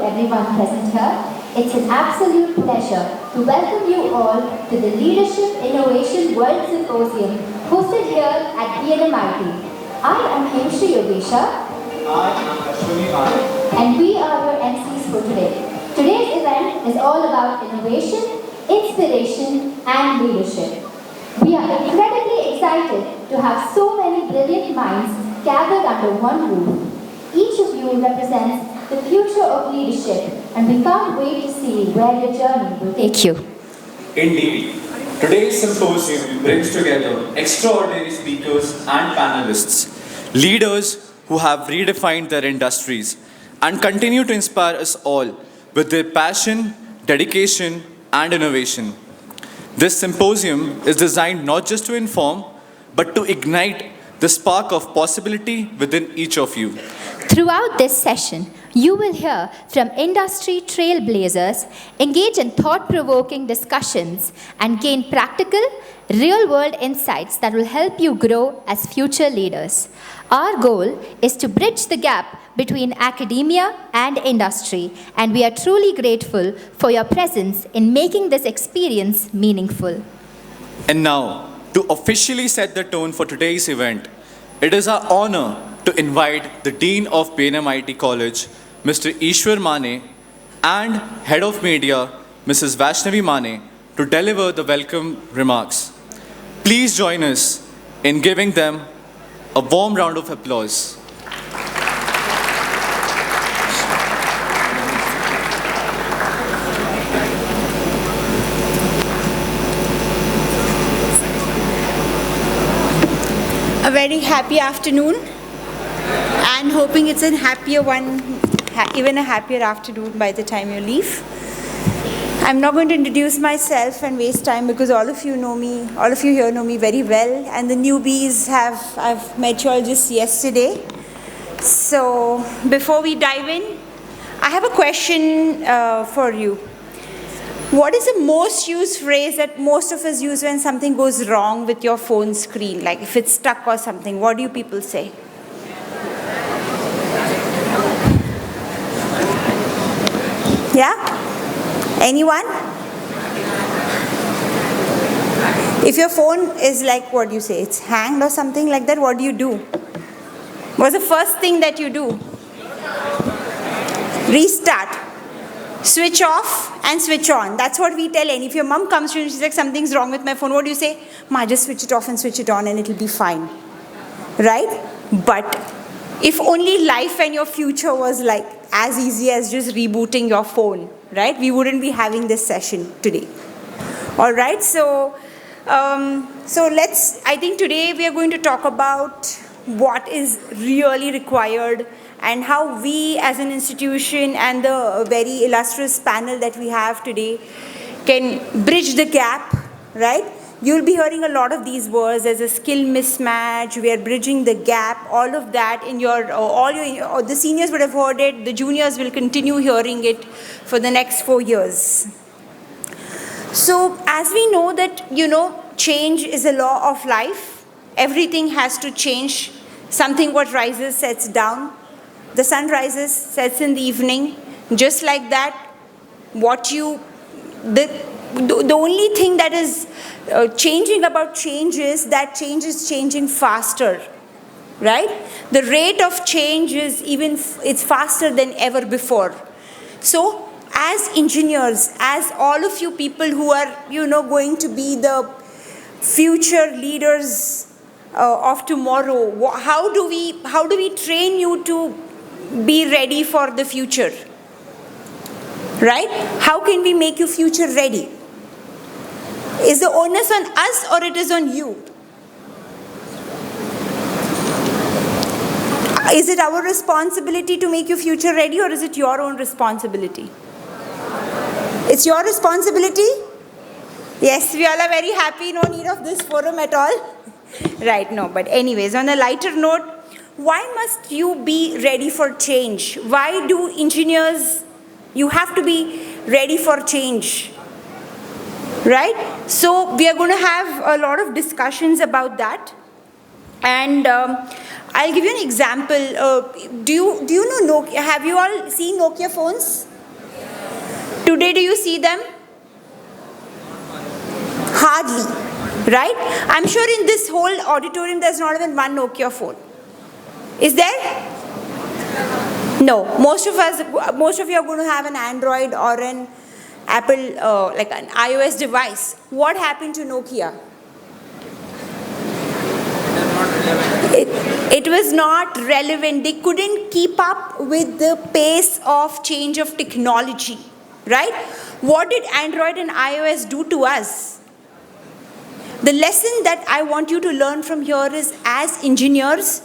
everyone present here. It's an absolute pleasure to welcome you all to the Leadership Innovation World Symposium hosted here at BNMIT. I am Hemshri Yogesha. I am Ashwini. And we are your MCs for today. Today's event is all about innovation, inspiration, and leadership. We are incredibly excited to have so many brilliant minds gathered under one roof. Each of you represents the future of leadership, and we can't wait to see where your journey will take you. Indeed. Today's symposium brings together extraordinary speakers and panelists, leaders who have redefined their industries and continue to inspire us all with their passion, dedication, and innovation. This symposium is designed not just to inform, but to ignite the spark of possibility within each of you. Throughout this session, you will hear from industry trailblazers, engage in thought-provoking discussions, and gain practical, real-world insights that will help you grow as future leaders. Our goal is to bridge the gap between academia and industry, and we are truly grateful for your presence in making this experience meaningful. And now, to officially set the tone for today's event, it is our honor to invite the Dean of BNMIT College, Mr. Ishwar Mane, and Head of Media, Mrs. Vaishnavi Mane, to deliver the welcome remarks. Please join us in giving them a warm round of applause. A very happy afternoon, and hoping it's a happier one, even a happier afternoon by the time you leave. I'm not going to introduce myself and waste time because all of you here know me very well, and the newbies I've met you all just yesterday. So before we dive in, I have a question for you. What is the most used phrase that most of us use when something goes wrong with your phone screen? Like if it's stuck or something, what do you people say? Yeah? Anyone? If your phone is like, what do you say, it's hanged or something like that, what do you do? What's the first thing that you do? Restart. Switch off and switch on. That's what we tell. And if your mom comes to you and she's like, something's wrong with my phone, what do you say? Ma, just switch it off and switch it on and it'll be fine. Right? But if only life and your future was like as easy as just rebooting your phone, right? We wouldn't be having this session today. All right, so I think today we are going to talk about what is really required and how we as an institution and the very illustrious panel that we have today can bridge the gap, right? You'll be hearing a lot of these words as a skill mismatch, we are bridging the gap, all of that in the seniors would have heard it, the juniors will continue hearing it for the next 4 years. So as we know that, change is a law of life, everything has to change, something what rises sets down, the sun rises, sets in the evening, just like that, the only thing that is changing about change is that change is changing faster, right? The rate of change is it's faster than ever before. So as engineers, as all of you people who are, going to be the future leaders of tomorrow, how do we train you to be ready for the future, right? How can we make you future ready? Is the onus on us or it is on you? Is it our responsibility to make you future ready or is it your own responsibility? It's your responsibility? Yes, we all are very happy, no need of this forum at all. Right, no, but anyways, on a lighter note, why must you be ready for change? Why do engineers, you have to be ready for change, right? So we are going to have a lot of discussions about that. And I'll give you an example. Do you know Nokia? Have you all seen Nokia phones? Today, do you see them? Hardly, right? I'm sure in this whole auditorium there's not even one Nokia phone. Is there? No. Most of you are going to have an Android or an Apple, like an iOS device. What happened to Nokia? It was not relevant. They couldn't keep up with the pace of change of technology, right? What did Android and iOS do to us? The lesson that I want you to learn from here is, as engineers,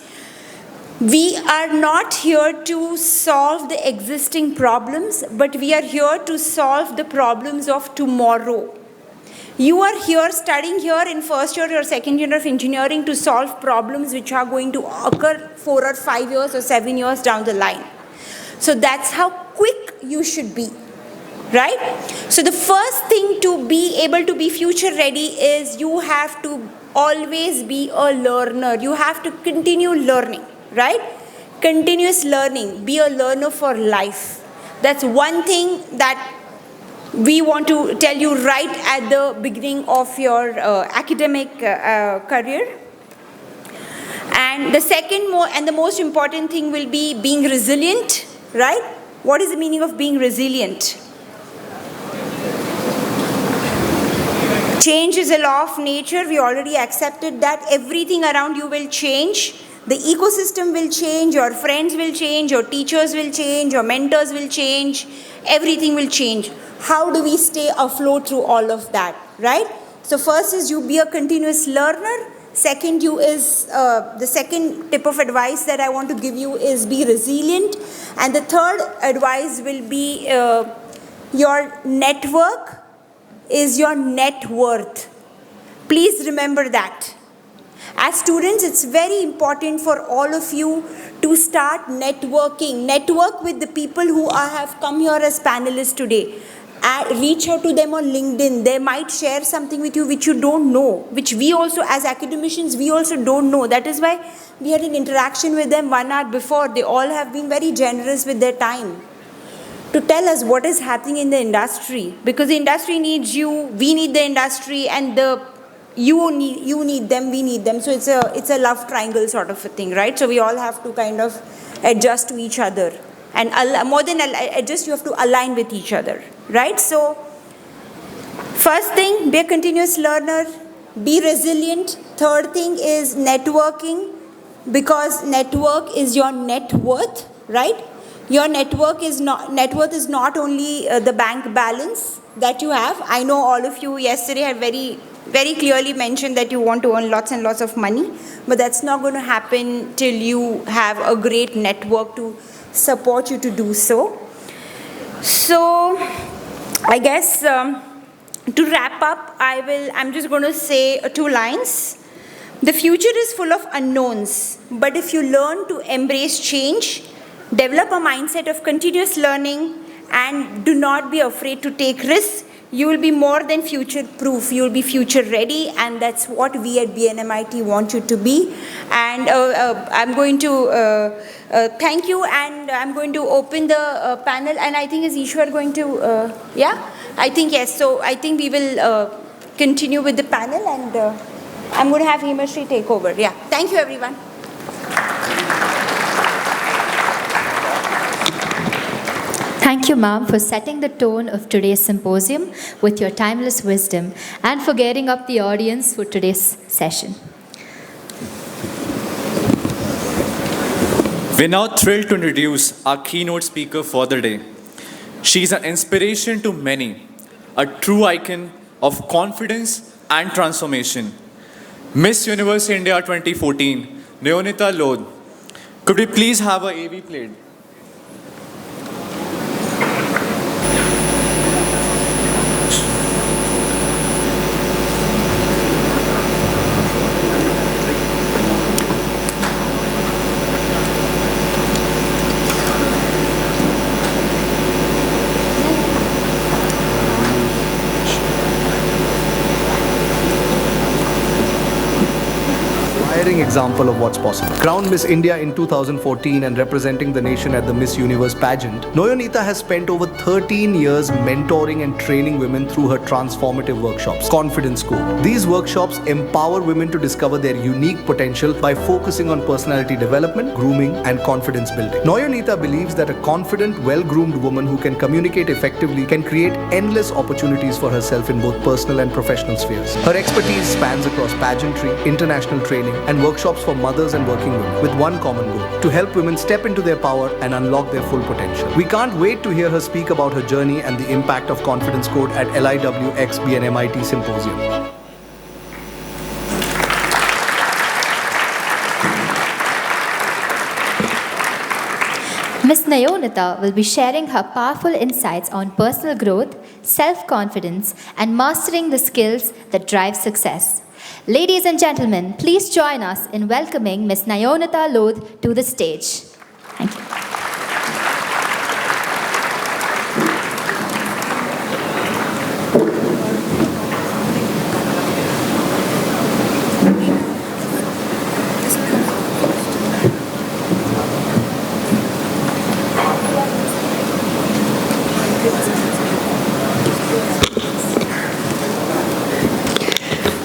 we are not here to solve the existing problems, but we are here to solve the problems of tomorrow. You are here studying here in first year or second year of engineering to solve problems which are going to occur 4 or 5 years or 7 years down the line. So that's how quick you should be, right? So the first thing to be able to be future ready is you have to always be a learner. You have to continue learning, right? Continuous learning. Be a learner for life. That's one thing that we want to tell you right at the beginning of your academic career. And the second and the most important thing will be being resilient, right? What is the meaning of being resilient? Change is a law of nature. We already accepted that. Everything around you will change. The ecosystem will change. Your friends will change. Your teachers will change. Your mentors will change. Everything will change. How do we stay afloat through all of that, right? So first is you be a continuous learner. Second, the second tip of advice that I want to give you is be resilient. And the third advice will be your network is your net worth. Please remember that. As students, it's very important for all of you to start networking. Network with the people who have come here as panelists today. Reach out to them on LinkedIn. They might share something with you which you don't know, which we also, as academicians, we also don't know. That is why we had an interaction with them 1 hour before. They all have been very generous with their time to tell us what is happening in the industry. Because the industry needs you, we need the industry, and you need them, we need them. So it's a love triangle sort of a thing, right? So we all have to kind of adjust to each other. And more than adjust, you have to align with each other, right? So first thing, be a continuous learner, be resilient. Third thing is networking, because network is your net worth, right? Your net worth is not only the bank balance that you have. I know all of you yesterday had very, very clearly mentioned that you want to earn lots and lots of money, but that's not going to happen till you have a great network to support you to do so. So I guess to wrap up, I'm just going to say 2 lines. The future is full of unknowns, but if you learn to embrace change, develop a mindset of continuous learning, and do not be afraid to take risks, you will be more than future proof. You will be future ready, and that's what we at BNMIT want you to be. And I'm going to thank you, and I'm going to open the panel. And I think is Ishwar going to, yeah? I think yes. So I think we will continue with the panel, and I'm going to have Himashri take over. Yeah. Thank you, everyone. Thank you, ma'am, for setting the tone of today's symposium with your timeless wisdom and for gearing up the audience for today's session. We're now thrilled to introduce our keynote speaker for the day. She's an inspiration to many, a true icon of confidence and transformation. Miss Universe India 2014, Noyonita Lodh. Could we please have her AV played? inspiring example of what's possible. Crowned Miss India in 2014 and representing the nation at the Miss Universe pageant, Noyonita has spent over 13 years mentoring and training women through her transformative workshops, Confidence Code. These workshops empower women to discover their unique potential by focusing on personality development, grooming, and confidence building. Noyonita believes that a confident, well-groomed woman who can communicate effectively can create endless opportunities for herself in both personal and professional spheres. Her expertise spans across pageantry, international training, and workshops for mothers and working women with one common goal: to help women step into their power and unlock their full potential. We can't wait to hear her speak about her journey and the impact of Confidence Code at LIW x BNMIT Symposium. Ms. Noyonita will be sharing her powerful insights on personal growth, self-confidence, and mastering the skills that drive success. Ladies and gentlemen, please join us in welcoming Ms. Noyonita Lodh to the stage. Thank you.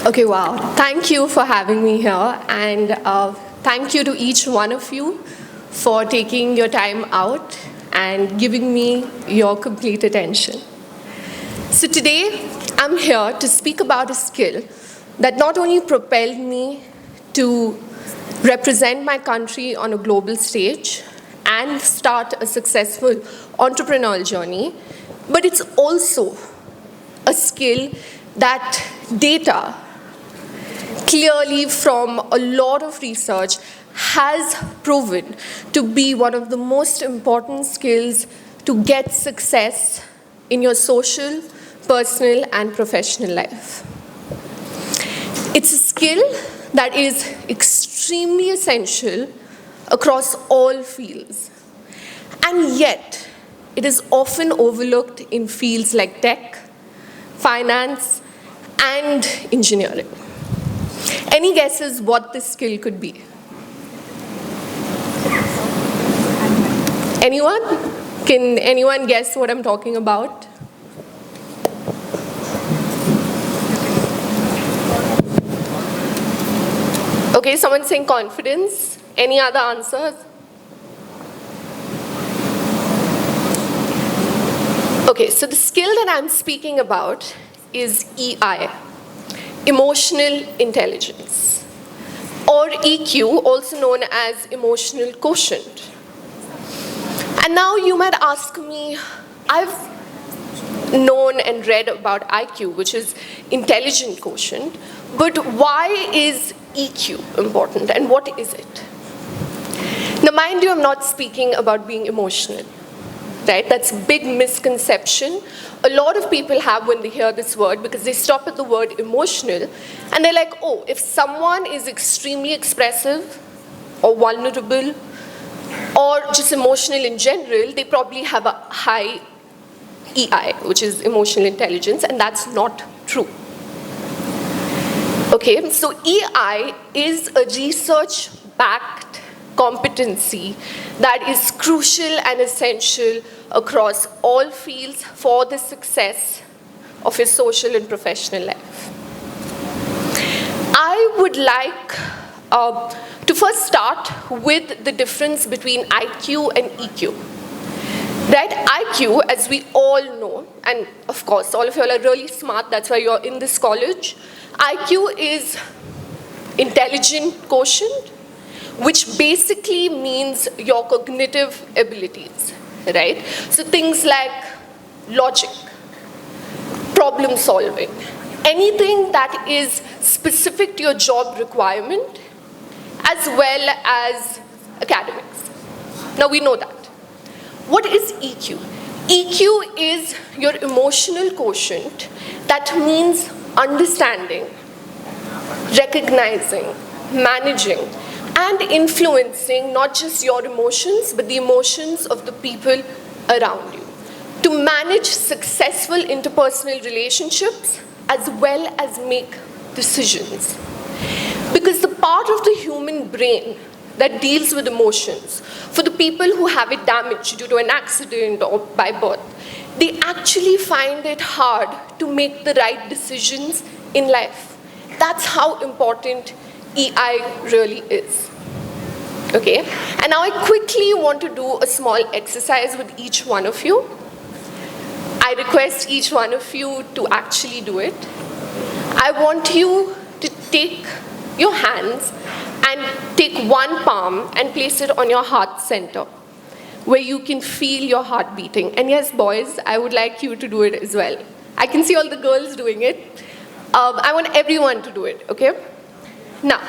Okay, wow. Thank you for having me here, and thank you to each one of you for taking your time out and giving me your complete attention. So today, I'm here to speak about a skill that not only propelled me to represent my country on a global stage and start a successful entrepreneurial journey, but it's also a skill that data clearly from a lot of research has proven to be one of the most important skills to get success in your social, personal, and professional life. It's a skill that is extremely essential across all fields, and yet it is often overlooked in fields like tech, finance, and engineering. Any guesses what this skill could be? Anyone? Can anyone guess what I'm talking about? Okay, someone saying confidence. Any other answers? Okay, so the skill that I'm speaking about is EI. Emotional intelligence, or EQ, also known as emotional quotient. And now you might ask me, I've known and read about IQ, which is intelligent quotient, but why is EQ important and what is it? Now mind you, I'm not speaking about being emotional. Right? That's a big misconception a lot of people have when they hear this word, because they stop at the word emotional and they're like, oh, if someone is extremely expressive or vulnerable or just emotional in general, they probably have a high EI, which is emotional intelligence, and that's not true. Okay, so EI is a research-backed competency that is crucial and essential across all fields for the success of your social and professional life. I would like to first start with the difference between IQ and EQ. Right? IQ, as we all know, and of course all of you all are really smart, that's why you're in this college. IQ is intelligent quotient, which basically means your cognitive abilities, right? So things like logic, problem solving, anything that is specific to your job requirement, as well as academics. Now we know that. What is EQ? EQ is your emotional quotient that means understanding, recognizing, managing, and influencing not just your emotions, but the emotions of the people around you. To manage successful interpersonal relationships, as well as make decisions. Because the part of the human brain that deals with emotions, for the people who have it damaged due to an accident or by birth, they actually find it hard to make the right decisions in life. That's how important EI really is. Okay? And now I quickly want to do a small exercise with each one of you. I request each one of you to actually do it. I want you to take your hands and take one palm and place it on your heart center, where you can feel your heart beating. And yes, boys, I would like you to do it as well. I can see all the girls doing it. I want everyone to do it, okay? Now,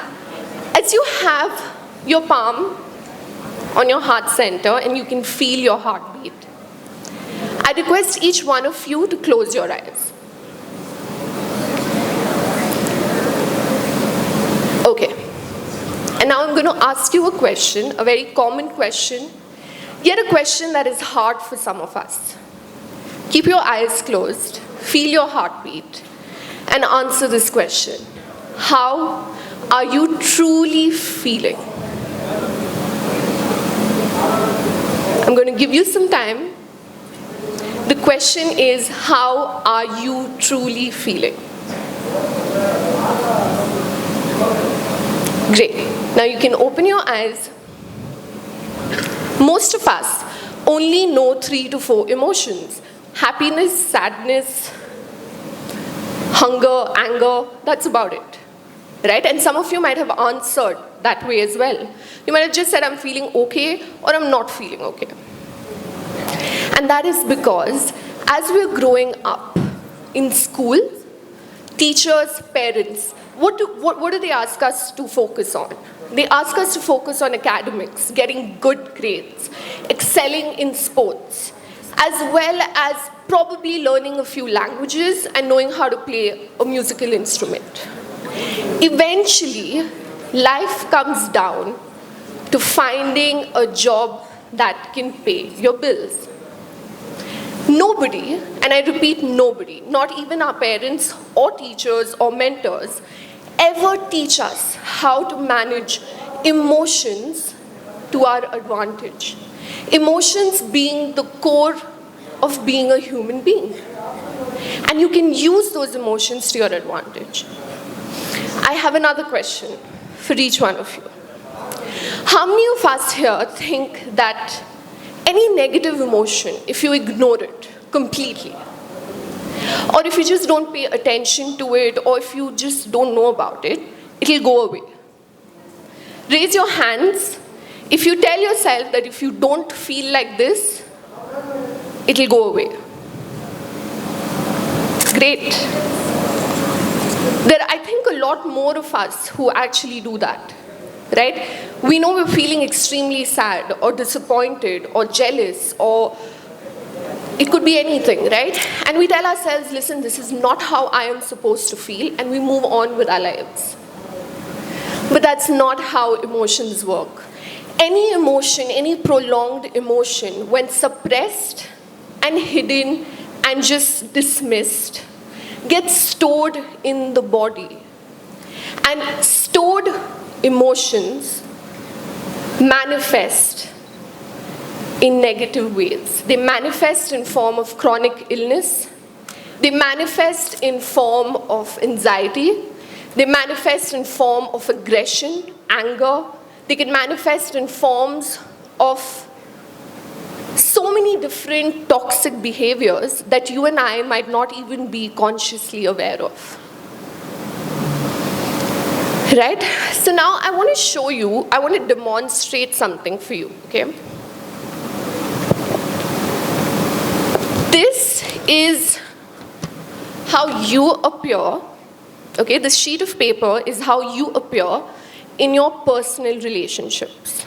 as you have your palm on your heart center and you can feel your heartbeat, I request each one of you to close your eyes. Okay. And now I'm going to ask you a question, a very common question, yet a question that is hard for some of us. Keep your eyes closed, feel your heartbeat, and answer this question. How are you truly feeling? I'm going to give you some time. The question is, how are you truly feeling? Great. Now you can open your eyes. Most of us only know 3 to 4 emotions. Happiness, sadness, hunger, anger, that's about it. Right? And some of you might have answered that way as well. You might have just said, I'm feeling okay, or I'm not feeling okay. And that is because as we're growing up in school, teachers, parents, what do they ask us to focus on? They ask us to focus on academics, getting good grades, excelling in sports, as well as probably learning a few languages and knowing how to play a musical instrument. Eventually, life comes down to finding a job that can pay your bills. Nobody, and I repeat nobody, not even our parents or teachers or mentors, ever teach us how to manage emotions to our advantage. Emotions being the core of being a human being. And you can use those emotions to your advantage. I have another question for each one of you. How many of us here think that any negative emotion, if you ignore it completely, or if you just don't pay attention to it, or if you just don't know about it, it'll go away? Raise your hands if you tell yourself that if you don't feel like this, it'll go away. Great. There are, I think, a lot more of us who actually do that, right? We know we're feeling extremely sad or disappointed or jealous, or it could be anything, right? And we tell ourselves, listen, this is not how I am supposed to feel, and we move on with our lives. But that's not how emotions work. Any emotion, any prolonged emotion, when suppressed and hidden and just dismissed, gets stored in the body. And stored emotions manifest in negative ways. They manifest in form of chronic illness. They manifest in form of anxiety. They manifest in form of aggression, anger. They can manifest in forms of so many different toxic behaviors that you and I might not even be consciously aware of. Right? So now I want to show you, I want to demonstrate something for you, okay? This is how you appear, okay? This sheet of paper is how you appear in your personal relationships,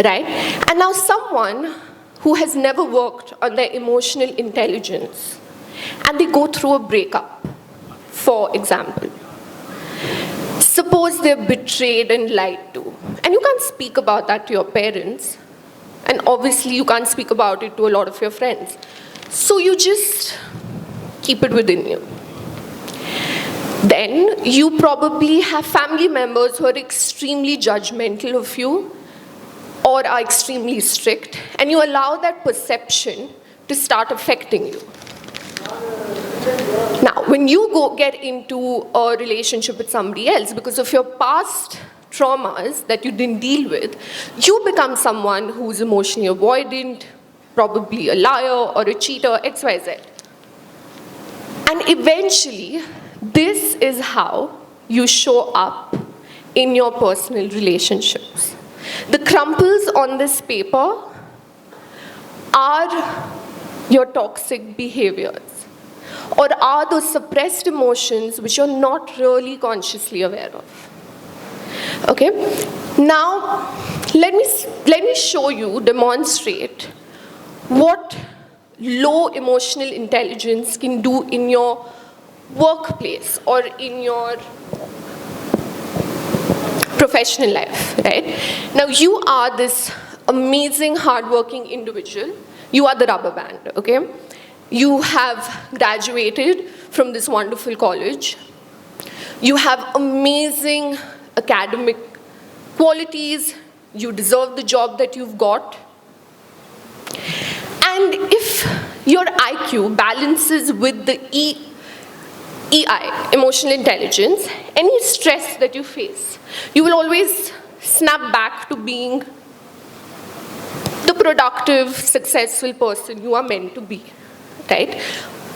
right? And now someone who has never worked on their emotional intelligence, and they go through a breakup, for example. Suppose they're betrayed and lied to, and you can't speak about that to your parents, and obviously you can't speak about it to a lot of your friends. So you just keep it within you. Then you probably have family members who are extremely judgmental of you or are extremely strict, and you allow that perception to start affecting you. Now, when you get into a relationship with somebody else, because of your past traumas that you didn't deal with, you become someone who's emotionally avoidant, probably a liar or a cheater, XYZ. And eventually, this is how you show up in your personal relationships. The crumples on this paper are your toxic behaviors, or are those suppressed emotions which you're not really consciously aware of. Okay? Now, let me show you, demonstrate what low emotional intelligence can do in your workplace or in your professional life, right? Now, you are this amazing, hardworking individual. You are the rubber band, okay? You have graduated from this wonderful college. You have amazing academic qualities. You deserve the job that you've got. And if your IQ balances with the EI, emotional intelligence, any stress that you face, you will always snap back to being the productive, successful person you are meant to be, right?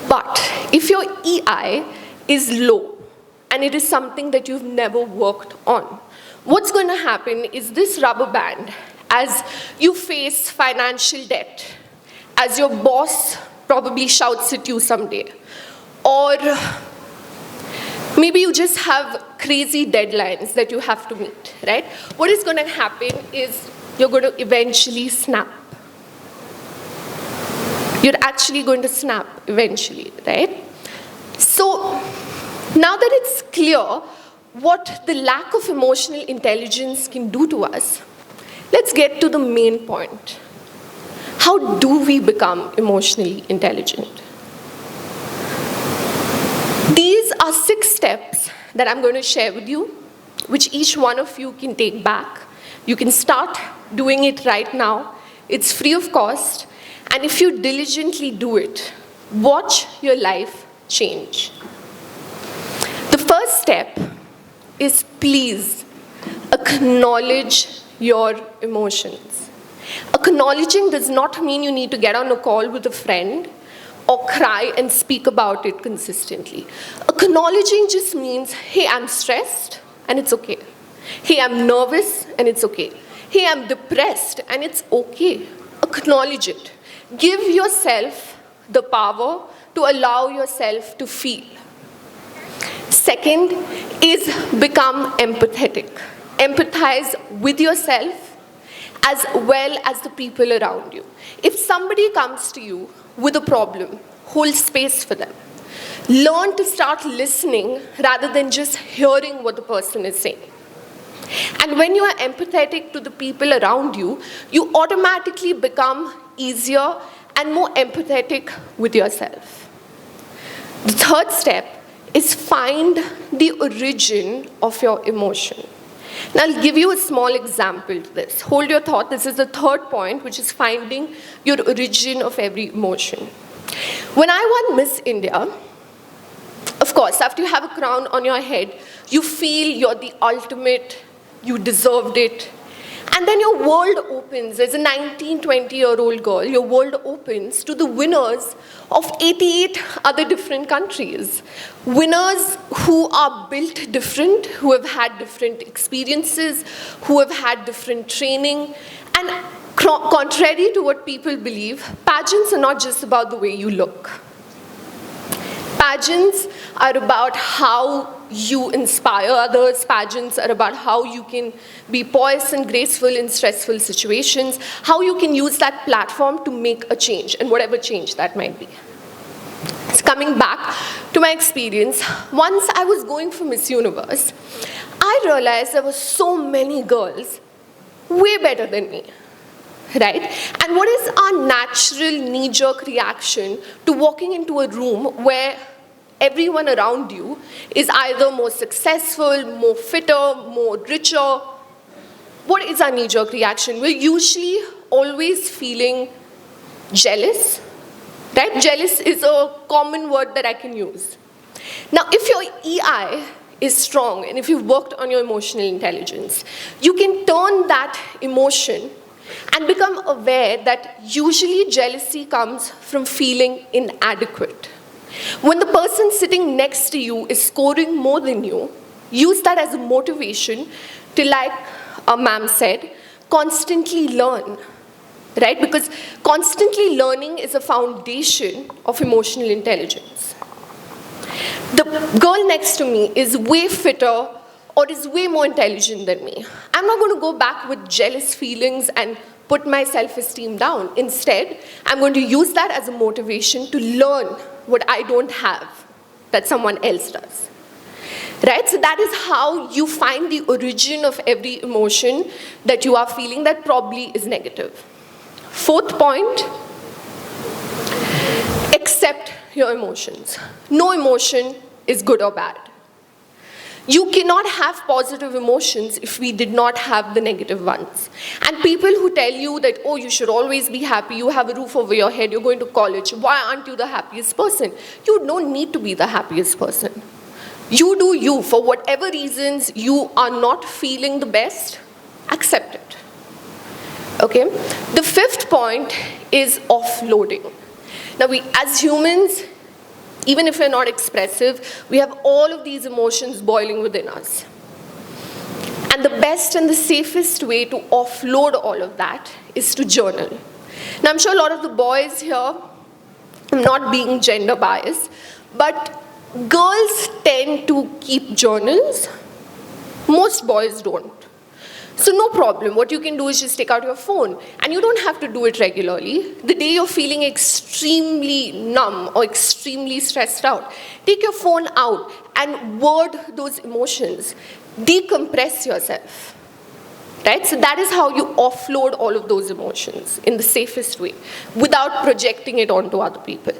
But if your EI is low, and it is something that you've never worked on, what's going to happen is this rubber band, as you face financial debt, as your boss probably shouts at you someday, or maybe you just have crazy deadlines that you have to meet, right? What is going to happen is you're going to eventually snap. You're actually going to snap eventually, right? So now that it's clear what the lack of emotional intelligence can do to us, let's get to the main point. How do we become emotionally intelligent? These are 6 steps that I'm going to share with you, which each one of you can take back. You can start doing it right now. It's free of cost. And if you diligently do it, watch your life change. The first step is, please acknowledge your emotions. Acknowledging does not mean you need to get on a call with a friend or cry and speak about it consistently. Acknowledging just means, hey, I'm stressed, and it's okay. Hey, I'm nervous, and it's okay. Hey, I'm depressed, and it's okay. Acknowledge it. Give yourself the power to allow yourself to feel. Second is become empathetic. Empathize with yourself as well as the people around you. If somebody comes to you with a problem, hold space for them. Learn to start listening rather than just hearing what the person is saying. And when you are empathetic to the people around you, you automatically become easier and more empathetic with yourself. The third step is find the origin of your emotion. Now, I'll give you a small example to this. Hold your thought. This is the third point, which is finding your origin of every emotion. When I won Miss India, of course, after you have a crown on your head, you feel you're the ultimate, you deserved it. And then your world opens. As a 19, 20-year-old girl, your world opens to the winners of 88 other different countries. Winners who are built different, who have had different experiences, who have had different training. And contrary to what people believe, pageants are not just about the way you look. Pageants are about how you inspire others. Pageants are about how you can be poised and graceful in stressful situations, how you can use that platform to make a change, and whatever change that might be. So coming back to my experience, once I was going for Miss Universe, I realized there were so many girls way better than me. Right? And what is our natural knee-jerk reaction to walking into a room where everyone around you is either more successful, more fitter, more richer, what is our knee-jerk reaction? We're usually always feeling jealous, right? Jealous is a common word that I can use. Now, if your EI is strong and if you've worked on your emotional intelligence, you can turn that emotion and become aware that usually jealousy comes from feeling inadequate. When the person sitting next to you is scoring more than you, use that as a motivation to, like ma'am said, constantly learn, right? Because constantly learning is a foundation of emotional intelligence. The girl next to me is way fitter or is way more intelligent than me. I'm not going to go back with jealous feelings and put my self-esteem down. Instead, I'm going to use that as a motivation to learn what I don't have that someone else does. Right? So that is how you find the origin of every emotion that you are feeling that probably is negative. Fourth point, accept your emotions. No emotion is good or bad. You cannot have positive emotions if we did not have the negative ones. And people who tell you that, oh, you should always be happy, you have a roof over your head, you're going to college, why aren't you the happiest person? You don't need to be the happiest person. You do you. For whatever reasons you are not feeling the best, accept it. Okay? The fifth point is offloading. Now, we as humans, even if we're not expressive, we have all of these emotions boiling within us. And the best and the safest way to offload all of that is to journal. Now, I'm sure a lot of the boys here, I'm not being gender biased, but girls tend to keep journals. Most boys don't. So no problem. What you can do is just take out your phone. And you don't have to do it regularly. The day you're feeling extremely numb or extremely stressed out, take your phone out and word those emotions. Decompress yourself. Right? So that is how you offload all of those emotions in the safest way without projecting it onto other people.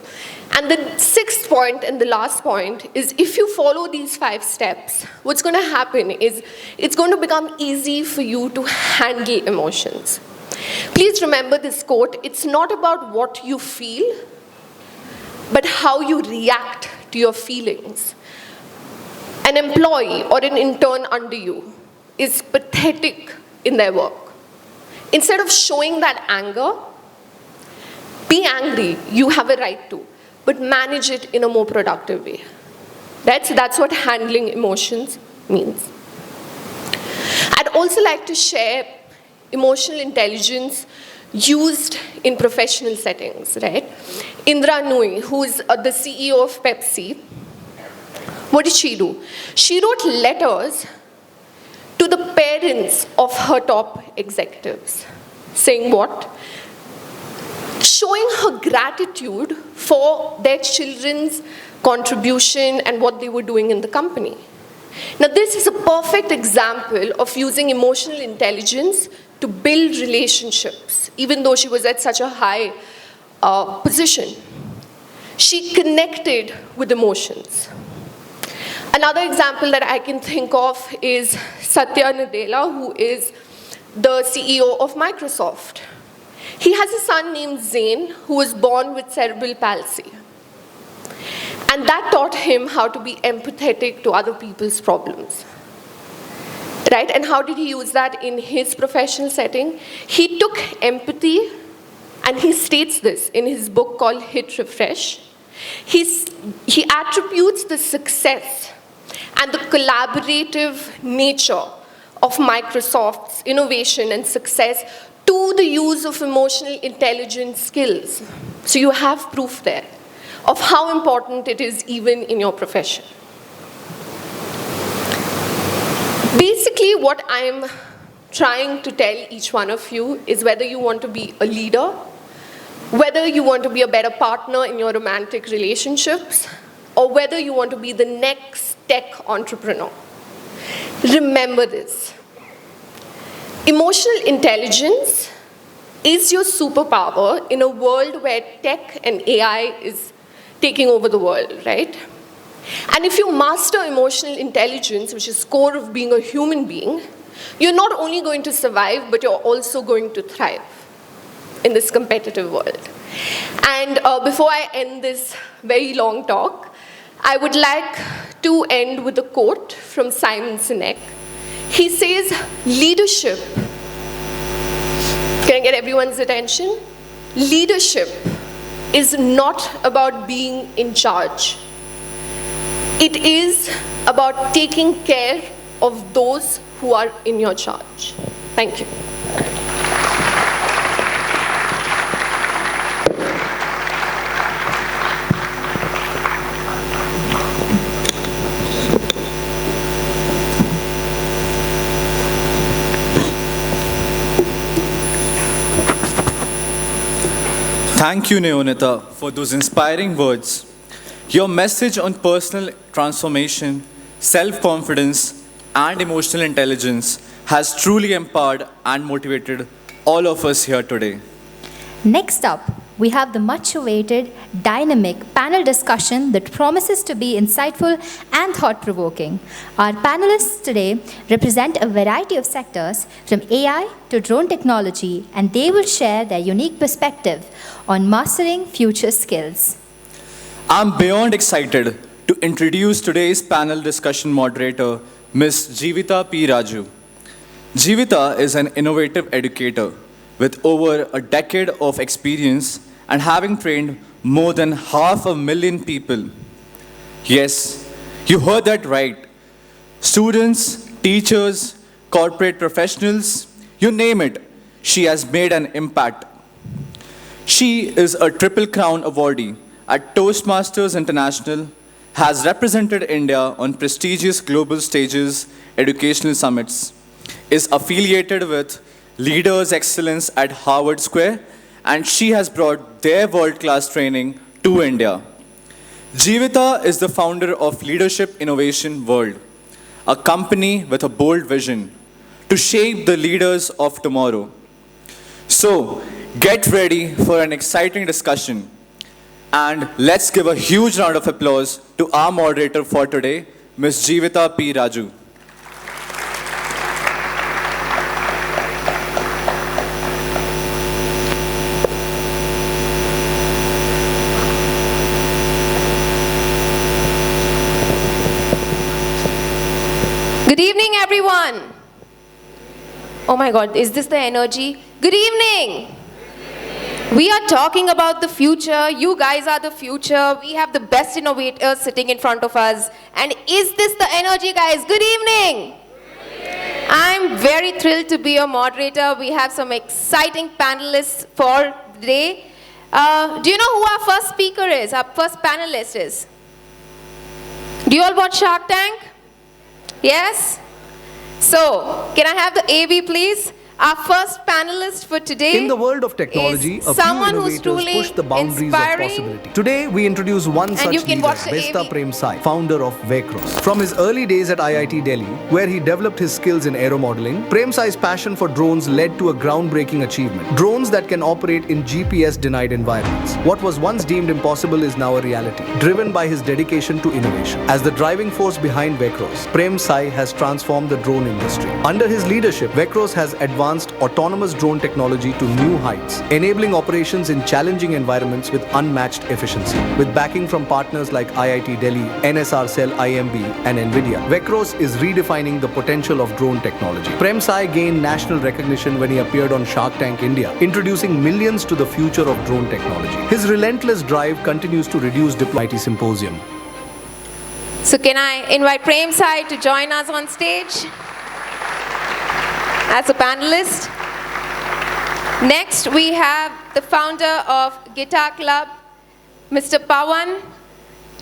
And the sixth point and the last point is if you follow these 5 steps, what's going to happen is it's going to become easy for you to handle emotions. Please remember this quote, it's not about what you feel, but how you react to your feelings. An employee or an intern under you is pathetic in their work. Instead of showing that anger, be angry, you have a right to, but manage it in a more productive way. Right? So that's what handling emotions means. I'd also like to share emotional intelligence used in professional settings, right? Indra Nooyi, who is the CEO of Pepsi, what did she do? She wrote letters to the parents of her top executives, saying what? Showing her gratitude for their children's contribution and what they were doing in the company. Now, this is a perfect example of using emotional intelligence to build relationships, even though she was at such a high position. She connected with emotions. Another example that I can think of is Satya Nadella, who is the CEO of Microsoft. He has a son named Jain, who was born with cerebral palsy. And that taught him how to be empathetic to other people's problems. Right? And how did he use that in his professional setting? He took empathy, and he states this in his book called Hit Refresh. He attributes the success and the collaborative nature of Microsoft's innovation and success to the use of emotional intelligence skills. So you have proof there of how important it is even in your profession. Basically, what I'm trying to tell each one of you is whether you want to be a leader, whether you want to be a better partner in your romantic relationships, or whether you want to be the next tech entrepreneur. Remember this. Emotional intelligence is your superpower in a world where tech and AI is taking over the world, right? And if you master emotional intelligence, which is core of being a human being, you're not only going to survive, but you're also going to thrive in this competitive world. And before I end this very long talk, I would like to end with a quote from Simon Sinek. He says, leadership, can I get everyone's attention? Leadership is not about being in charge. It is about taking care of those who are in your charge. Thank you. Thank you, Noyonita, for those inspiring words. Your message on personal transformation, self-confidence, and emotional intelligence has truly empowered and motivated all of us here today. Next up, we have the much-awaited, dynamic panel discussion that promises to be insightful and thought-provoking. Our panelists today represent a variety of sectors, from AI to drone technology, and they will share their unique perspective on mastering future skills. I'm beyond excited to introduce today's panel discussion moderator, Ms. Jeevitha P. Raju. Jeevitha is an innovative educator with over a decade of experience and having trained more than 500,000 people. Yes, you heard that right. Students, teachers, corporate professionals, you name it, she has made an impact. She is a Triple Crown awardee at Toastmasters International, has represented India on prestigious global stages, educational summits, is affiliated with Leaders Excellence at Harvard Square, and she has brought their world-class training to India. Jeevitha is the founder of Leadership Innovation World, a company with a bold vision to shape the leaders of tomorrow. So, get ready for an exciting discussion. And let's give a huge round of applause to our moderator for today, Ms. Jeevitha P. Raju. Good evening, everyone. Oh my God, is this the energy? Good evening. We are talking about the future. You guys are the future. We have the best innovators sitting in front of us. And is this the energy, guys? Good evening. I'm very thrilled to be your moderator. We have some exciting panelists for the day. Do you know who our first speaker is, our first panelist is? Do you all watch Shark Tank? Yes? So, can I have the AV, please? Our first panelist for today In the world of technology, is a few someone who's innovators truly push the boundaries inspiring. of possibility. Today, we introduce one such you can leader, watch the Besta AV. Prem, founder of Vecros. From his early days at IIT Delhi, where he developed his skills in aeromodeling, Prem's passion for drones led to a groundbreaking achievement. Drones that can operate in GPS-denied environments. What was once deemed impossible is now a reality, driven by his dedication to innovation. As the driving force behind Vecros, Prem has transformed the drone industry. Under his leadership, Vecros has advanced autonomous drone technology to new heights, enabling operations in challenging environments with unmatched efficiency. With backing from partners like IIT Delhi, NSR Cell IMB, and NVIDIA, Vecros is redefining the potential of drone technology. Prem gained national recognition when he appeared on Shark Tank India, introducing millions to the future of drone technology. His relentless drive continues to reduce deployment Symposium. So can I invite Prem to join us on stage as a panelist? Next, we have the founder of Guitar Club, Mr. Pawan,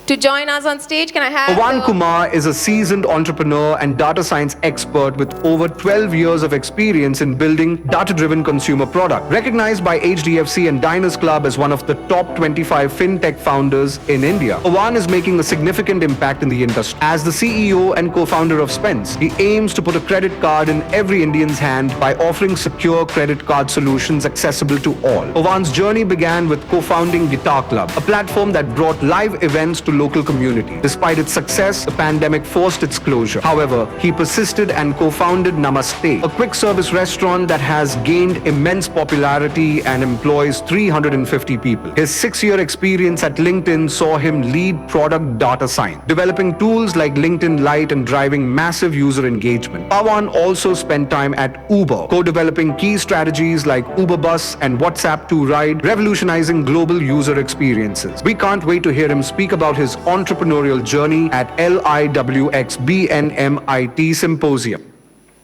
to join us on stage. Can I have Pawan Kumar is a seasoned entrepreneur and data science expert with over 12 years of experience in building data-driven consumer product. Recognized by HDFC and Diners Club as one of the top 25 fintech founders in India, Pawan is making a significant impact in the industry. As the CEO and co-founder of Spence, he aims to put a credit card in every Indian's hand by offering secure credit card solutions accessible to all. Pawan's journey began with co-founding Guitar Club, a platform that brought live events to local community. Despite its success, the pandemic forced its closure. However, he persisted and co-founded Namaste, a quick service restaurant that has gained immense popularity and employs 350 people. His 6-year experience at LinkedIn saw him lead product data science, developing tools like LinkedIn Lite and driving massive user engagement. Pawan also spent time at Uber, co-developing key strategies like Uber Bus and WhatsApp to Ride, revolutionizing global user experiences. We can't wait to hear him speak about his entrepreneurial journey at LIWX BNMIT Symposium.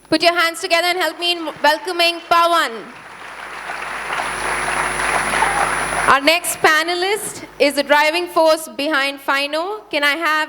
Put your hands together and help me in welcoming Pawan. Our next panelist is the driving force behind Fyno. Can I have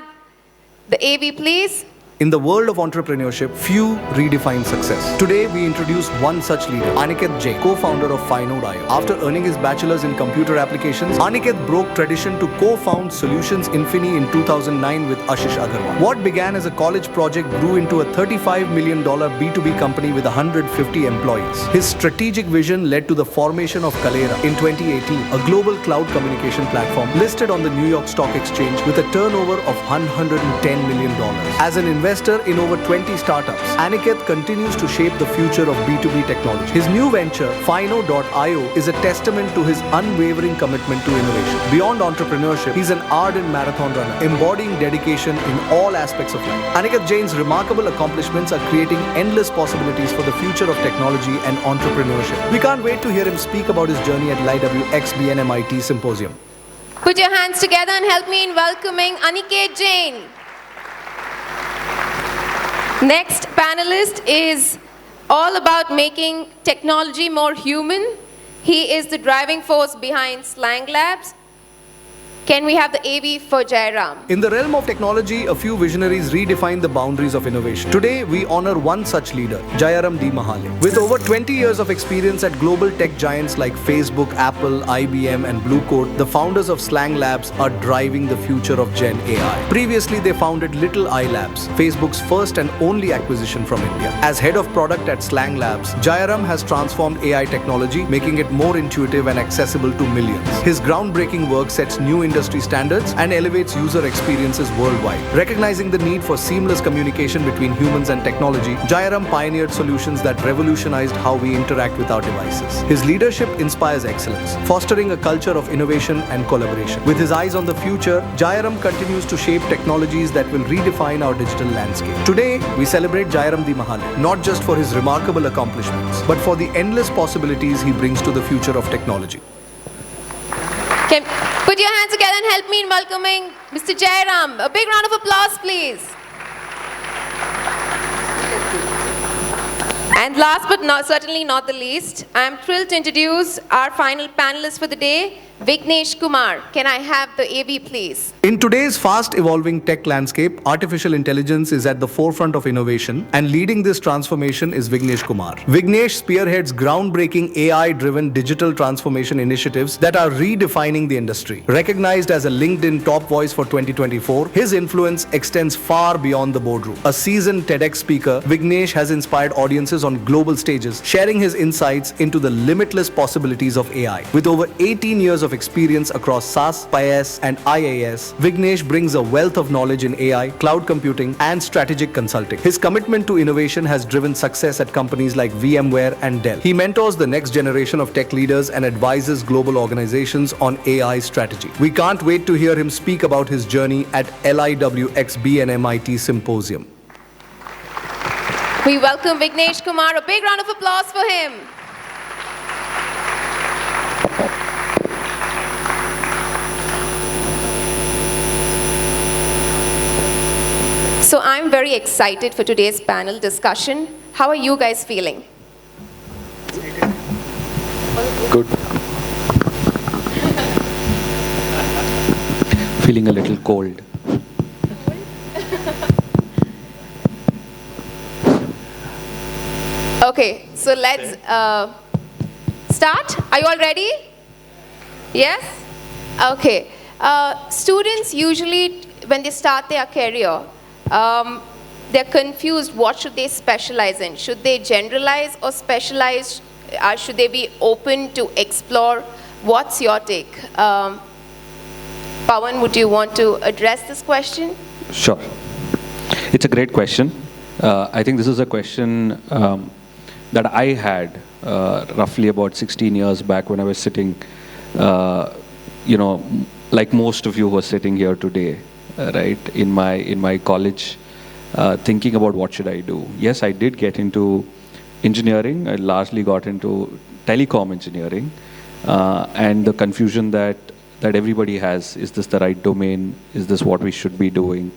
the AV, please? In the world of entrepreneurship, few redefine success. Today, we introduce one such leader, Aniketh, Jain, co-founder of Fyno.io. After earning his bachelor's in computer applications, Aniketh broke tradition to co-found Solutions Infini in 2009 with Ashish Agarwal. What began as a college project grew into a $35 million B2B company with 150 employees. His strategic vision led to the formation of Kalera in 2018, a global cloud communication platform listed on the New York Stock Exchange with a turnover of $110 million. As an investor in over 20 startups, Aniket continues to shape the future of B2B technology. His new venture, Fyno.io, is a testament to his unwavering commitment to innovation. Beyond entrepreneurship, he's an ardent marathon runner, embodying dedication in all aspects of life. Aniket Jain's remarkable accomplishments are creating endless possibilities for the future of technology and entrepreneurship. We can't wait to hear him speak about his journey at LIW X BNMIT Symposium. Put your hands together and help me in welcoming Aniket Jain. Next panelist is all about making technology more human. He is the driving force behind Slang Labs. Can we have the AV for Jayram? In the realm of technology, a few visionaries redefined the boundaries of innovation. Today, we honor one such leader, Jayram D. Mahale. With over 20 years of experience at global tech giants like Facebook, Apple, IBM, and Blue Coat, the founders of Slang Labs are driving the future of Gen AI. Previously, they founded Little I Labs, Facebook's first and only acquisition from India. As head of product at Slang Labs, Jayram has transformed AI technology, making it more intuitive and accessible to millions. His groundbreaking work sets new industry standards and elevates user experiences worldwide. Recognizing the need for seamless communication between humans and technology, Jayram pioneered solutions that revolutionized how we interact with our devices. His leadership inspires excellence, fostering a culture of innovation and collaboration. With his eyes on the future, Jayram continues to shape technologies that will redefine our digital landscape. Today, we celebrate Jayram D. Mahale, not just for his remarkable accomplishments, but for the endless possibilities he brings to the future of technology. Can put your hands together and help me in welcoming Mr. Jayram. A big round of applause, please. And last but certainly not the least, I am thrilled to introduce our final panelist for the day, Vignesh Kumar. Can I have the AV, please? In today's fast-evolving tech landscape, artificial intelligence is at the forefront of innovation, and leading this transformation is Vignesh Kumar. Vignesh spearheads groundbreaking AI-driven digital transformation initiatives that are redefining the industry. Recognized as a LinkedIn top voice for 2024, his influence extends far beyond the boardroom. A seasoned TEDx speaker, Vignesh has inspired audiences on global stages, sharing his insights into the limitless possibilities of AI. With over 18 years of experience across SaaS, PaaS, and IaaS, Vignesh brings a wealth of knowledge in AI, cloud computing, and strategic consulting. His commitment to innovation has driven success at companies like VMware and Dell. He mentors the next generation of tech leaders and advises global organizations on AI strategy. We can't wait to hear him speak about his journey at LIWX BNMIT Symposium. We welcome Vignesh Kumar. A big round of applause for him. So I'm very excited for today's panel discussion. How are you guys feeling? Good. Feeling a little cold. Okay, so let's start. Are you all ready? Yes? Okay. Students usually, when they start their career, they're confused. What should they specialize in? Should they generalize or specialize? Should they be open to explore? What's your take? Pawan, would you want to address this question? Sure. It's a great question. I think this is a question that I had roughly about 16 years back when I was sitting, like most of you who are sitting here today, right, in my college, thinking about what should I do. Yes, I did get into engineering. I largely got into telecom engineering, and the confusion that everybody has, is this the right domain? Is this what we should be doing?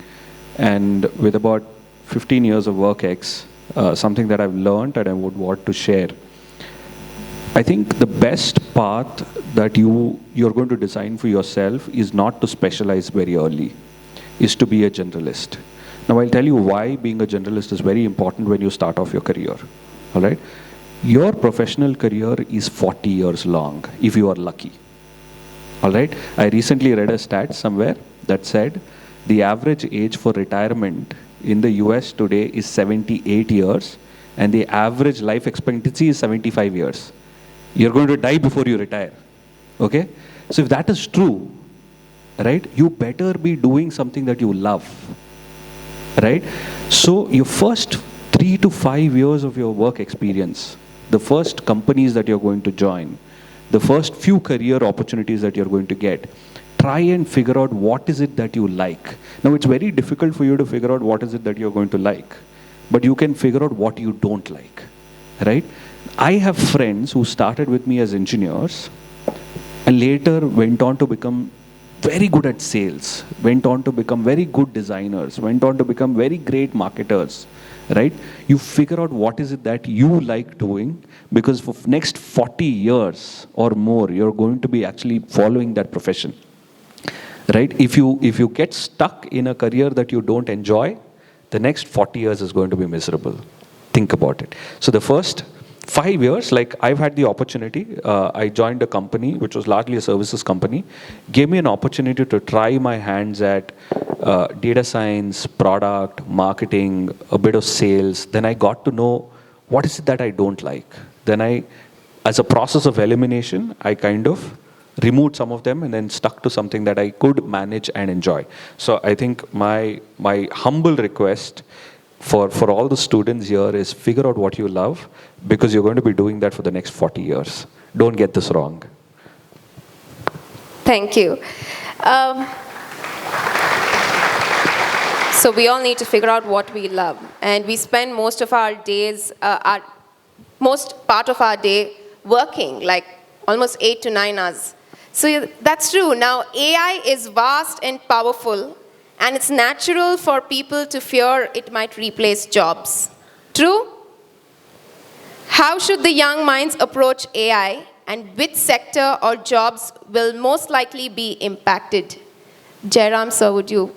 And with about 15 years of work X, something that I've learned and I would want to share. I think the best path that you're going to design for yourself is not to specialize very early, is to be a generalist. Now I'll tell you why being a generalist is very important when you start off your career. All right? Your professional career is 40 years long, if you are lucky. All right? I recently read a stat somewhere that said the average age for retirement in the US today is 78 years, and the average life expectancy is 75 years. You're going to die before you retire. Okay? So if that is true, right, you better be doing something that you love. Right? So your first 3 to 5 years of your work experience, the first companies that you're going to join, the first few career opportunities that you're going to get, try and figure out what is it that you like. Now it's very difficult for you to figure out what is it that you're going to like, but you can figure out what you don't like, right? I have friends who started with me as engineers and later went on to become very good at sales, went on to become very good designers, went on to become very great marketers, right? You figure out what is it that you like doing, because for next 40 years or more, you're going to be actually following that profession, right? If you get stuck in a career that you don't enjoy, the next 40 years is going to be miserable. Think about it. So the first 5 years, like I've had the opportunity, I joined a company which was largely a services company, gave me an opportunity to try my hands at data science, product, marketing, a bit of sales. Then I got to know what is it that I don't like. Then as a process of elimination, I kind of removed some of them and then stuck to something that I could manage and enjoy. So I think my humble request for all the students here is figure out what you love, because you're going to be doing that for the next 40 years. Don't get this wrong. Thank you. So we all need to figure out what we love. And we spend most of our days, most part of our day working, like almost 8 to 9 hours. So that's true. Now AI is vast and powerful, and it's natural for people to fear it might replace jobs. True? How should the young minds approach AI, and which sector or jobs will most likely be impacted? Jayram, sir, would you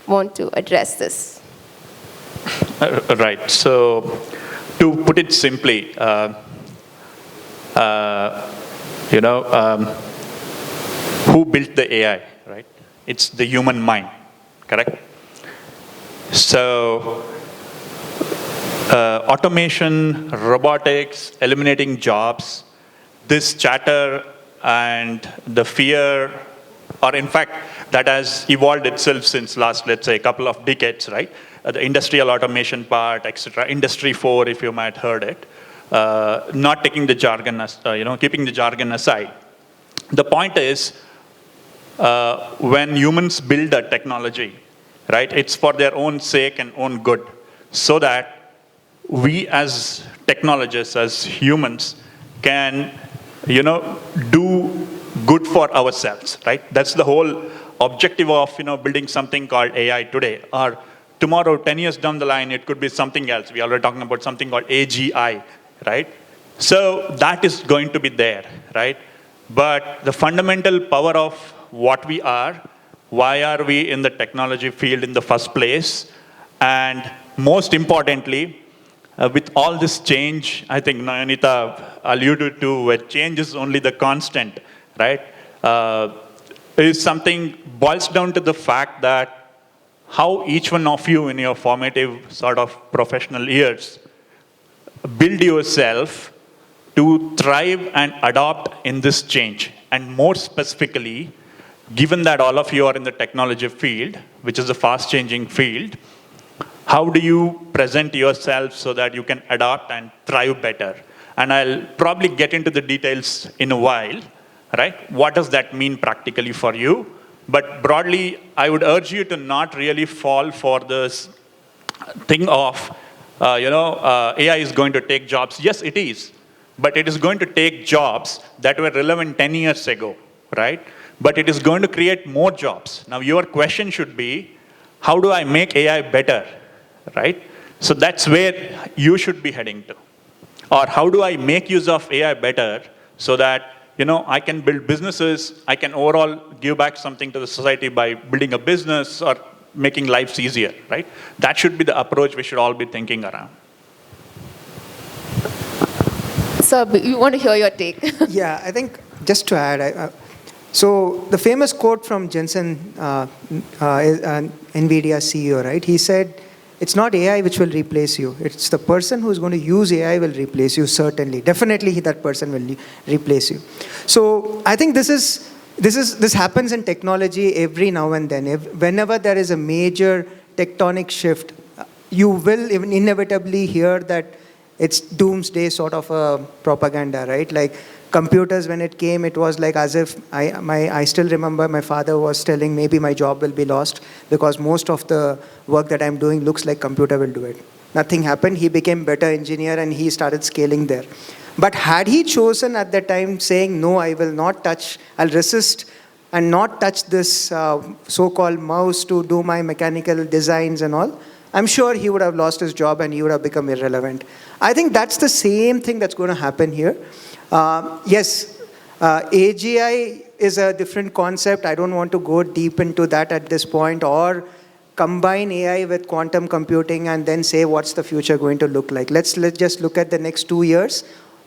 want to address this? Right. So, to put it simply, who built the AI, right? It's the human mind, correct? So, automation, robotics, eliminating jobs, this chatter and the fear, or in fact, that has evolved itself since last, let's say, a couple of decades, right? The industrial automation part, etc. Industry 4, if you might heard it. Not taking the jargon, keeping the jargon aside. The point is, when humans build a technology, right, it's for their own sake and own good, so that we as technologists, as humans, can, do good for ourselves, right? That's the whole objective of, building something called AI today. Or tomorrow, 10 years down the line, it could be something else. We are already talking about something called AGI, right? So that is going to be there, right? But the fundamental power of what we are, why are we in the technology field in the first place, and most importantly, with all this change, I think Noyonita alluded to, where change is only the constant, right? Is something boils down to the fact that how each one of you in your formative sort of professional years build yourself to thrive and adopt in this change. And more specifically, given that all of you are in the technology field, which is a fast-changing field, how do you present yourself so that you can adapt and thrive better? And I'll probably get into the details in a while, right? What does that mean practically for you? But broadly, I would urge you to not really fall for this thing of, AI is going to take jobs. Yes, it is. But it is going to take jobs that were relevant 10 years ago, right? But it is going to create more jobs. Now, your question should be, how do I make AI better, right? So that's where you should be heading to. Or how do I make use of AI better so that, I can build businesses, I can overall give back something to the society by building a business or making lives easier, right? That should be the approach we should all be thinking around. Sir, we want to hear your take. Yeah, I think just to add, so the famous quote from Jensen, NVIDIA CEO, right? He said, it's not AI which will replace you. It's the person who's going to use AI will replace you, certainly. Definitely that person will replace you. So I think this happens in technology every now and then. Whenever there is a major tectonic shift, you will inevitably hear that it's doomsday sort of a propaganda, right? Like computers, when it came, it was like as if, I still remember my father was telling maybe my job will be lost because most of the work that I'm doing looks like computer will do it. Nothing happened. He became better engineer and he started scaling there. But had he chosen at that time saying, no, I will not touch, I'll resist and not touch this so-called mouse to do my mechanical designs and all, I'm sure he would have lost his job and he would have become irrelevant. I think that's the same thing that's going to happen here. Yes, AGI is a different concept. I don't want to go deep into that at this point, or combine AI with quantum computing and then say what's the future going to look like. Let's just look at the next 2 years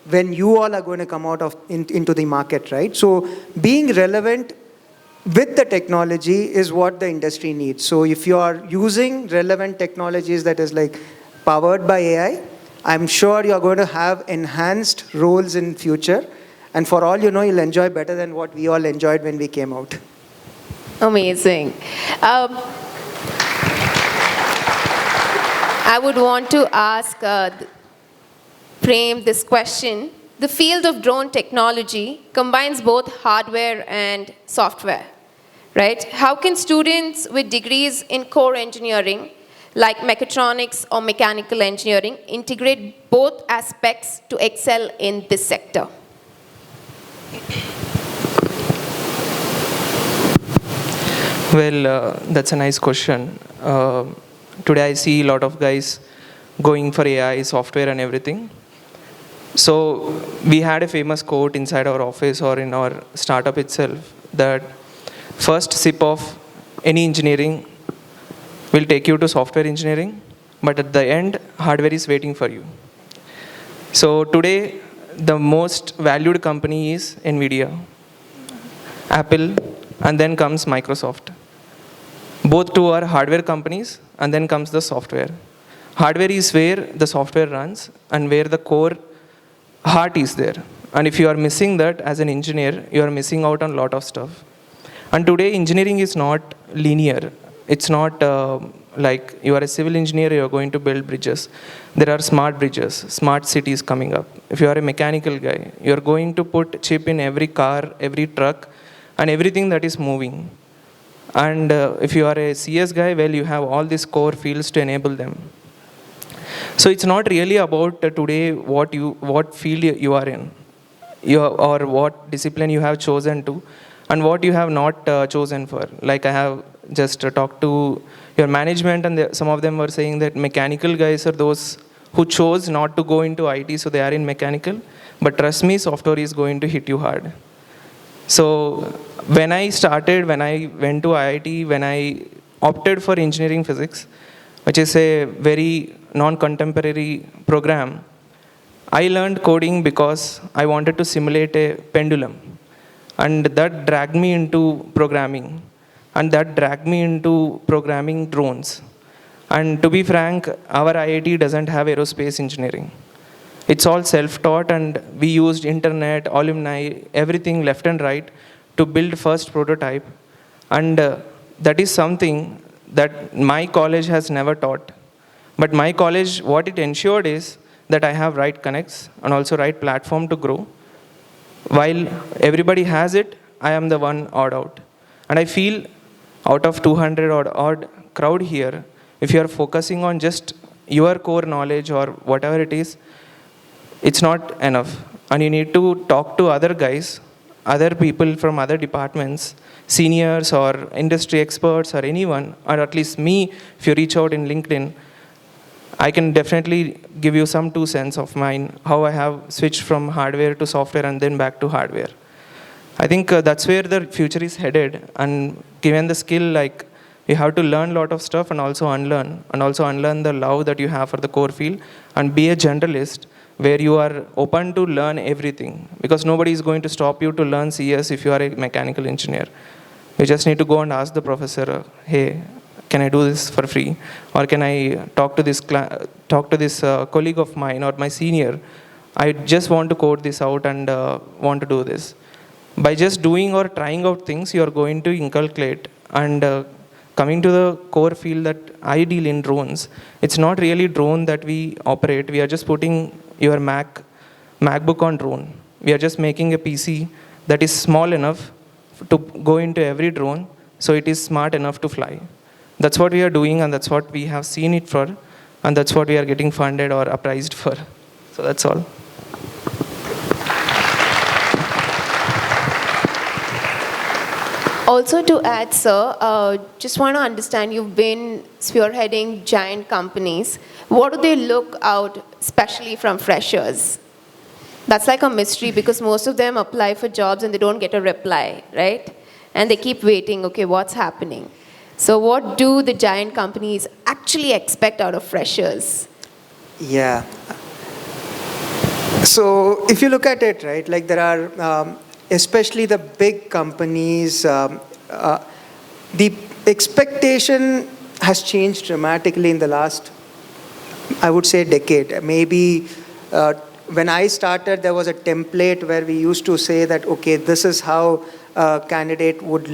when you all are going to come out into the market, right? So being relevant with the technology is what the industry needs. So if you are using relevant technologies that is like powered by AI, I'm sure you're going to have enhanced roles in future. And for all you know, you'll enjoy better than what we all enjoyed when we came out. Amazing. I would want to ask Prem this question. The field of drone technology combines both hardware and software, right? How can students with degrees in core engineering, like mechatronics or mechanical engineering, integrate both aspects to excel in this sector? Well, that's a nice question. Today I see a lot of guys going for AI, software and everything. So we had a famous quote inside our office or in our startup itself that first sip of any engineering will take you to software engineering, but at the end, hardware is waiting for you. So today, the most valued company is NVIDIA, Apple, and then comes Microsoft. Both two are hardware companies, and then comes the software. Hardware is where the software runs and where the core heart is there. And if you are missing that as an engineer, you are missing out on a lot of stuff. And today, engineering is not linear. It's not like you are a civil engineer, you are going to build bridges. There are smart bridges, smart cities coming up. If you are a mechanical guy, you are going to put chip in every car, every truck, and everything that is moving. And if you are a CS guy, well, you have all these core fields to enable them. So it's not really about today what field you are in, or what discipline you have chosen to, and what you have not chosen for. Like I have just talked to your management, and some of them were saying that mechanical guys are those who chose not to go into IT, so they are in mechanical. But trust me, software is going to hit you hard. So when I went to IIT, when I opted for engineering physics, which is a very non-contemporary program, I learned coding because I wanted to simulate a pendulum. And that dragged me into programming. And that dragged me into programming drones. And to be frank, our IIT doesn't have aerospace engineering. It's all self-taught, and we used internet, alumni, everything left and right to build first prototype. And that is something that my college has never taught. But my college, what it ensured is that I have right connects and also right platform to grow. While everybody has it, I am the one odd out. And I feel out of 200 odd crowd here, if you are focusing on just your core knowledge or whatever it is, it's not enough. And you need to talk to other guys, other people from other departments, seniors or industry experts or anyone, or at least me, if you reach out in LinkedIn, I can definitely give you some 2 cents of mine, how I have switched from hardware to software and then back to hardware. I think that's where the future is headed. And given the skill, like, you have to learn a lot of stuff and also unlearn the love that you have for the core field and be a generalist where you are open to learn everything, because nobody is going to stop you to learn CS if you are a mechanical engineer. You just need to go and ask the professor, hey, can I do this for free? Or can I talk to this colleague of mine or my senior? I just want to code this out and want to do this. By just doing or trying out things, you are going to inculcate. And coming to the core field that I deal in, drones, it's not really drone that we operate. We are just putting your MacBook on drone. We are just making a PC that is small enough to go into every drone, so it is smart enough to fly. That's what we are doing, and that's what we have seen it for, and that's what we are getting funded or appraised for. So that's all. Also to add, sir, just want to understand, you've been spearheading giant companies. What do they look out, especially from freshers? That's like a mystery, because most of them apply for jobs and they don't get a reply, right? And they keep waiting, okay, what's happening? So what do the giant companies actually expect out of freshers? Yeah. So if you look at it, right, like there are, especially the big companies, the expectation has changed dramatically in the last, I would say, decade. Maybe when I started, there was a template where we used to say that, okay, this is how a candidate would,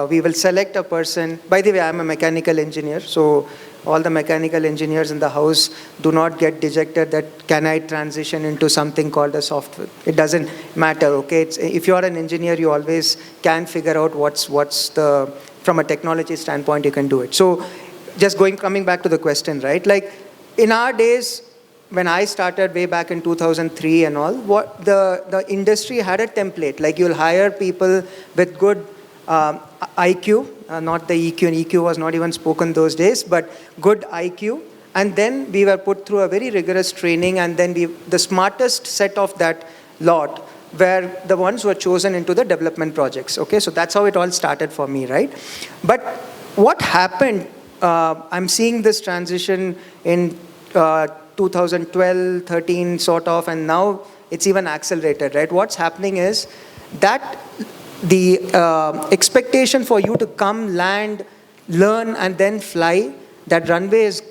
we will select a person. By the way, I'm a mechanical engineer, so all the mechanical engineers in the house do not get dejected that can I transition into something called a software. It doesn't matter, okay? If you're an engineer, you always can figure out what's the, from a technology standpoint, you can do it. So just coming back to the question, right? Like in our days, when I started way back in 2003 and all, what the industry had a template, like you'll hire people with good IQ, not the EQ, and EQ was not even spoken those days, but good IQ. And then we were put through a very rigorous training, and then the smartest set of that lot were the ones who were chosen into the development projects. Okay, so that's how it all started for me, right? But what happened, I'm seeing this transition in 2012, 13 sort of, and now it's even accelerated, right? What's happening is that the expectation for you to come, land, learn, and then fly, that runway is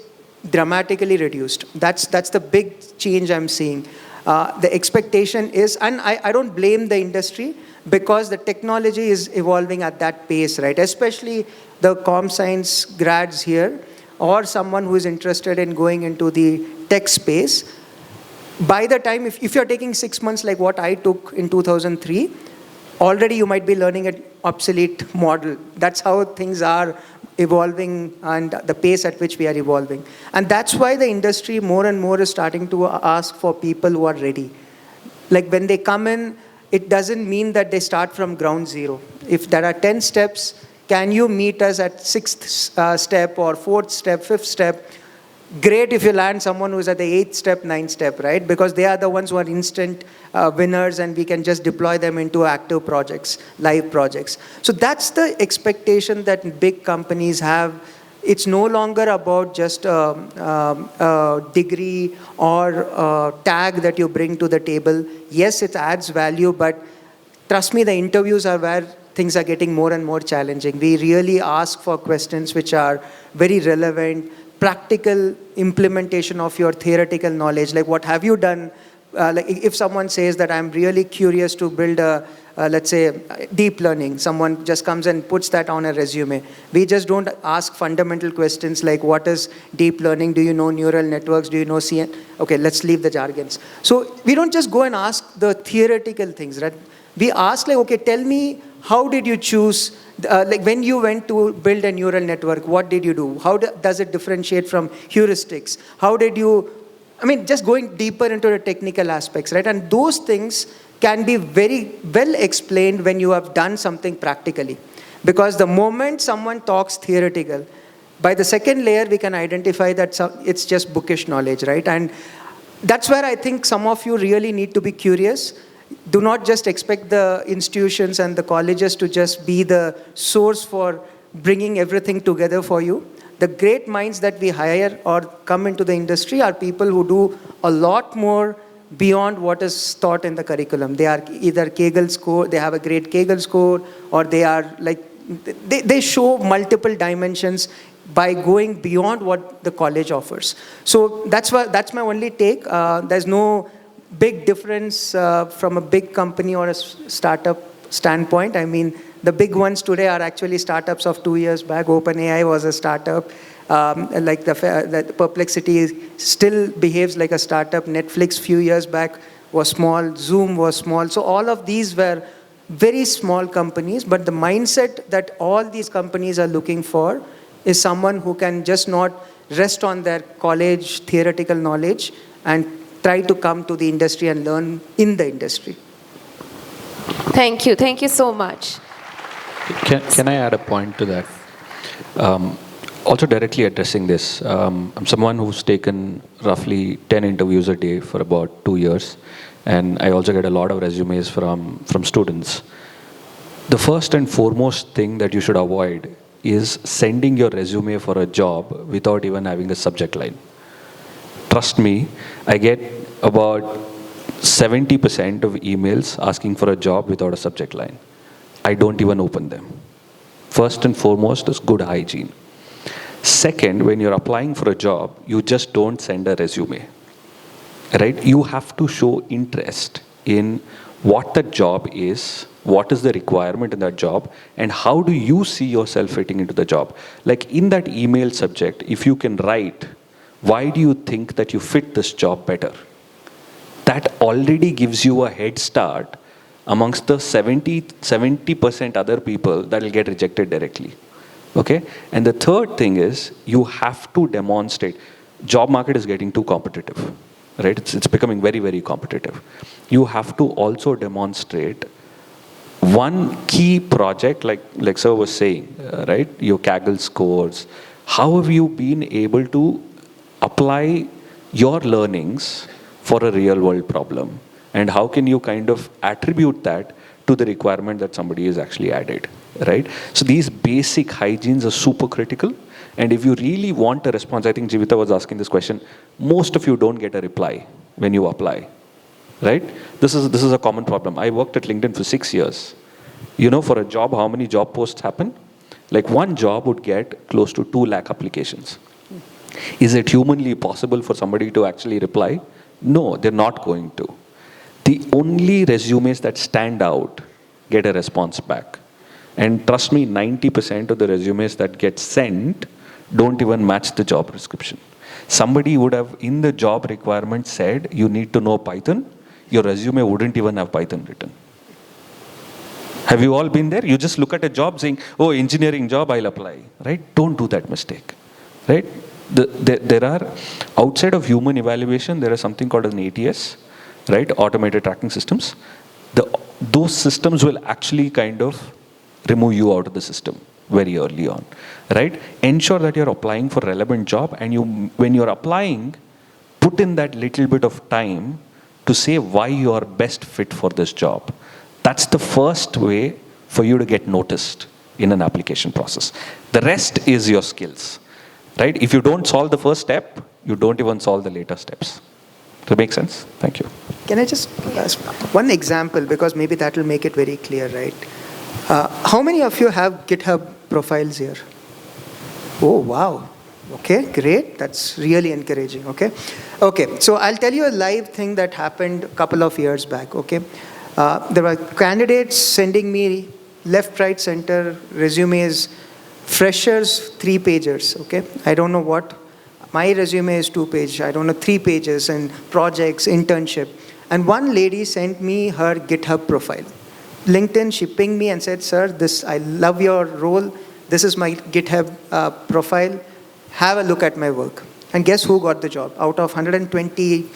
dramatically reduced. That's the big change I'm seeing. The expectation is, and I don't blame the industry, because the technology is evolving at that pace, right? Especially the comm science grads here, or someone who is interested in going into the tech space. By the time, if you're taking 6 months like what I took in 2003, already you might be learning an obsolete model. That's how things are evolving and the pace at which we are evolving. And that's why the industry more and more is starting to ask for people who are ready. Like when they come in, it doesn't mean that they start from ground zero. If there are 10 steps, can you meet us at 6th step or 4th step, 5th step? Great if you land someone who's at the 8th step, 9th step, right? Because they are the ones who are instant winners, and we can just deploy them into active projects, live projects. So that's the expectation that big companies have. It's no longer about just a degree or a tag that you bring to the table. Yes, it adds value, but trust me, the interviews are where things are getting more and more challenging. We really ask for questions which are very relevant, practical implementation of your theoretical knowledge, like what have you done like if someone says that I'm really curious to build let's say, deep learning, someone just comes and puts that on a resume. We just don't ask fundamental questions like, what is deep learning? Do you know neural networks? Do you know CN? Okay, let's leave the jargons. So we don't just go and ask the theoretical things, right? We ask like, okay, tell me, how did you choose, like when you went to build a neural network, what did you do? How does it differentiate from heuristics? How did you, I mean, just going deeper into the technical aspects, right? And those things can be very well explained when you have done something practically. Because the moment someone talks theoretical, by the second layer, we can identify that it's just bookish knowledge, right? And that's where I think some of you really need to be curious. Do not just expect the institutions and the colleges to just be the source for bringing everything together for you. The great minds that we hire or come into the industry are people who do a lot more beyond what is taught in the curriculum. They are either Kaggle score, they have a great Kaggle score, or they are like, they show multiple dimensions by going beyond what the college offers. So that's my only take. There's no big difference from a big company or a startup standpoint. I mean, the big ones today are actually startups of 2 years back. OpenAI was a startup. Like the Perplexity still behaves like a startup. Netflix few years back was small. Zoom was small. So all of these were very small companies, but the mindset that all these companies are looking for is someone who can just not rest on their college theoretical knowledge and try to come to the industry and learn in the industry. Thank you so much. Can I add a point to that? Also directly addressing this, I'm someone who's taken roughly 10 interviews a day for about 2 years, and I also get a lot of resumes from students. The first and foremost thing that you should avoid is sending your resume for a job without even having a subject line. Trust me, I get about 70% of emails asking for a job without a subject line. I don't even open them. First and foremost is good hygiene. Second, when you're applying for a job, you just don't send a resume, right? You have to show interest in what the job is, what is the requirement in that job, and how do you see yourself fitting into the job. Like in that email subject, if you can write, why do you think that you fit this job better? That already gives you a head start amongst the 70% other people that will get rejected directly. Okay? And the third thing is, you have to demonstrate. Job market is getting too competitive, right? It's becoming very, very competitive. You have to also demonstrate one key project, like sir was saying, right? Your Kaggle scores. How have you been able to apply your learnings for a real world problem? And how can you kind of attribute that to the requirement that somebody is actually added, right? So these basic hygienes are super critical. And if you really want a response, I think Jeevitha was asking this question, most of you don't get a reply when you apply, right? This is a common problem. I worked at LinkedIn for 6 years. You know, for a job, how many job posts happen? Like one job would get close to 2 lakh applications. Is it humanly possible for somebody to actually reply? No, they're not going to. The only resumes that stand out get a response back. And trust me, 90% of the resumes that get sent don't even match the job description. Somebody would have in the job requirement said, you need to know Python. Your resume wouldn't even have Python written. Have you all been there? You just look at a job saying, oh, engineering job, I'll apply, right? Don't do that mistake, right? There are, outside of human evaluation, there is something called an ATS, right? Automated tracking systems. Those systems will actually kind of remove you out of the system very early on, right? Ensure that you're applying for relevant job, and when you're applying, put in that little bit of time to say why you are best fit for this job. That's the first way for you to get noticed in an application process. The rest is your skills, right? If you don't solve the first step, you don't even solve the later steps. Does that make sense? Thank you. Can I just ask one example, because maybe that will make it very clear, right? How many of you have GitHub profiles here? Oh, wow. Okay, great. That's really encouraging. Okay. Okay, so I'll tell you a live thing that happened a couple of years back. Okay. There were candidates sending me left, right, center resumes, freshers, 3-pagers. Okay. I don't know what. My resume is 2-page. I don't know, 3 pages and projects, internship. And one lady sent me her GitHub profile. LinkedIn, she pinged me and said, sir, I love your role. This is my GitHub profile. Have a look at my work. And guess who got the job? Out of 120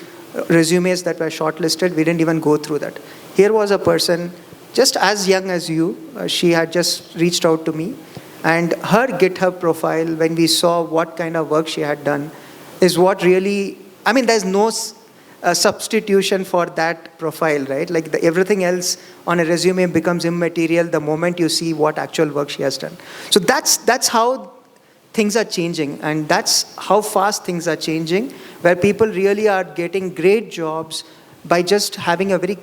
resumes that were shortlisted, we didn't even go through that. Here was a person just as young as you. She had just reached out to me. And her GitHub profile, when we saw what kind of work she had done, is what really, I mean, there's no substitution for that profile, right? Like everything else on a resume becomes immaterial the moment you see what actual work she has done. So that's how things are changing, and that's how fast things are changing, where people really are getting great jobs by just having a very,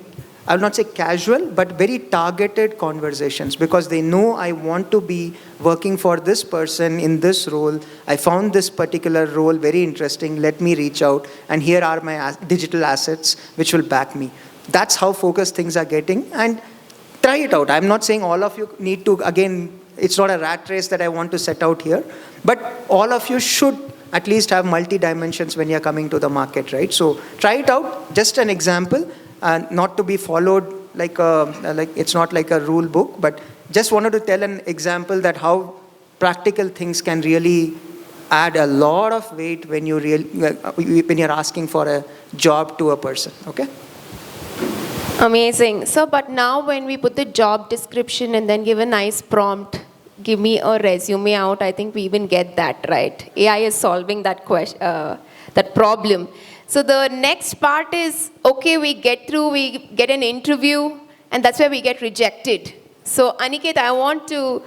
I will not say casual, but very targeted conversations, because they know I want to be working for this person in this role. I found this particular role very interesting. Let me reach out, and here are my digital assets which will back me. That's how focused things are getting, and try it out. I'm not saying all of you need to, again, it's not a rat race that I want to set out here, but all of you should at least have multi-dimensions when you're coming to the market, right? So try it out. Just an example. Not to be followed like it's not like a rule book, but just wanted to tell an example that how practical things can really add a lot of weight when when you're asking for a job to a person. Okay. Amazing. So, but now when we put the job description and then give a nice prompt, give me a resume out, I think we even get that right. AI is solving that that problem. So the next part is, okay, we get through, we get an interview, and that's where we get rejected. So Aniket, I want to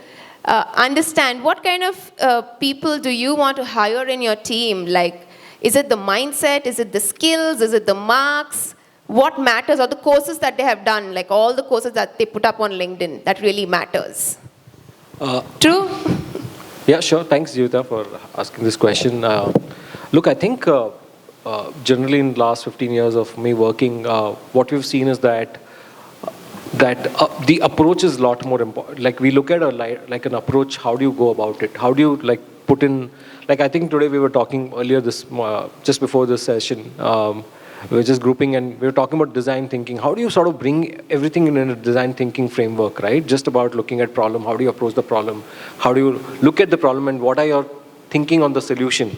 understand what kind of people do you want to hire in your team? Like, is it the mindset? Is it the skills? Is it the marks? What matters? Or the courses that they have done, like all the courses that they put up on LinkedIn, that really matters? True? Yeah, sure. Thanks, Jeevitha, for asking this question. Look, I think generally in the last 15 years of me working, what we've seen is that the approach is a lot more important. Like we look at like an approach, how do you go about it? How do you like put in, like I think today we were talking earlier just before this session, we were just grouping and we were talking about design thinking. How do you sort of bring everything in a design thinking framework, right? Just about looking at problem, how do you approach the problem? How do you look at the problem and what are your thinking on the solution?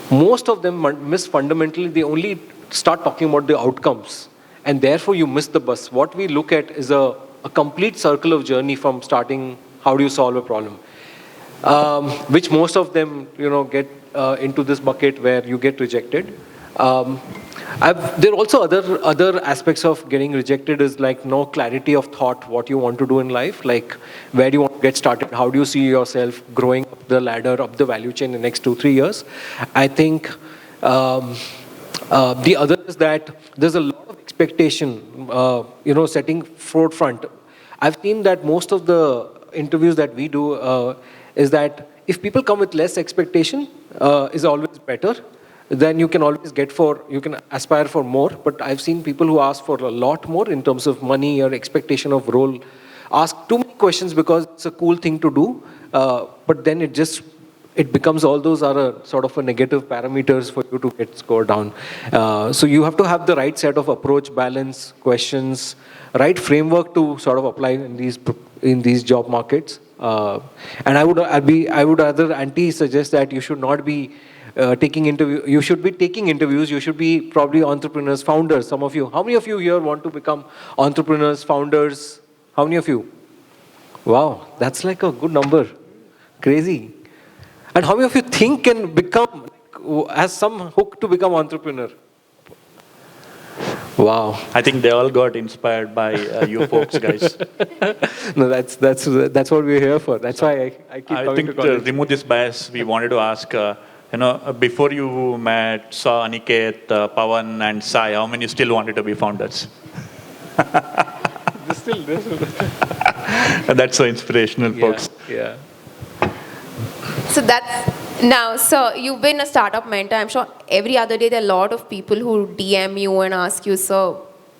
Most of them miss fundamentally, they only start talking about the outcomes, and therefore you miss the bus. What we look at is a complete circle of journey from starting, how do you solve a problem? Which most of them, get into this bucket where you get rejected. There are also other aspects of getting rejected is like no clarity of thought, what you want to do in life, like where do you want to get started, how do you see yourself growing up the ladder, up the value chain in the next 2-3 years. I think the other is that there's a lot of expectation, setting forefront. I've seen that most of the interviews that we do is that if people come with less expectation is always better. Then you can always you can aspire for more. But I've seen people who ask for a lot more in terms of money or expectation of role, ask too many questions because it's a cool thing to do. But then it becomes all those are a sort of a negative parameters for you to get scored down. So you have to have the right set of approach, balance, questions, right framework to sort of apply in these job markets. And I would rather suggest that you should not be you should be taking interviews, you should be probably entrepreneurs, founders, some of you. How many of you here want to become entrepreneurs, founders? How many of you? Wow, that's like a good number. Crazy. And how many of you think can become, has some hook to become entrepreneur? Wow. I think they all got inspired by you folks, guys. No, that's what we're here for. That's why I keep coming to college. I think to remove this bias, we wanted to ask, before you saw Aniket, Pawan and Sai, how many still wanted to be founders? Still. That's so inspirational, folks. Yeah. So that's Now, sir, you've been a startup mentor. I'm sure every other day there are a lot of people who DM you and ask you, sir,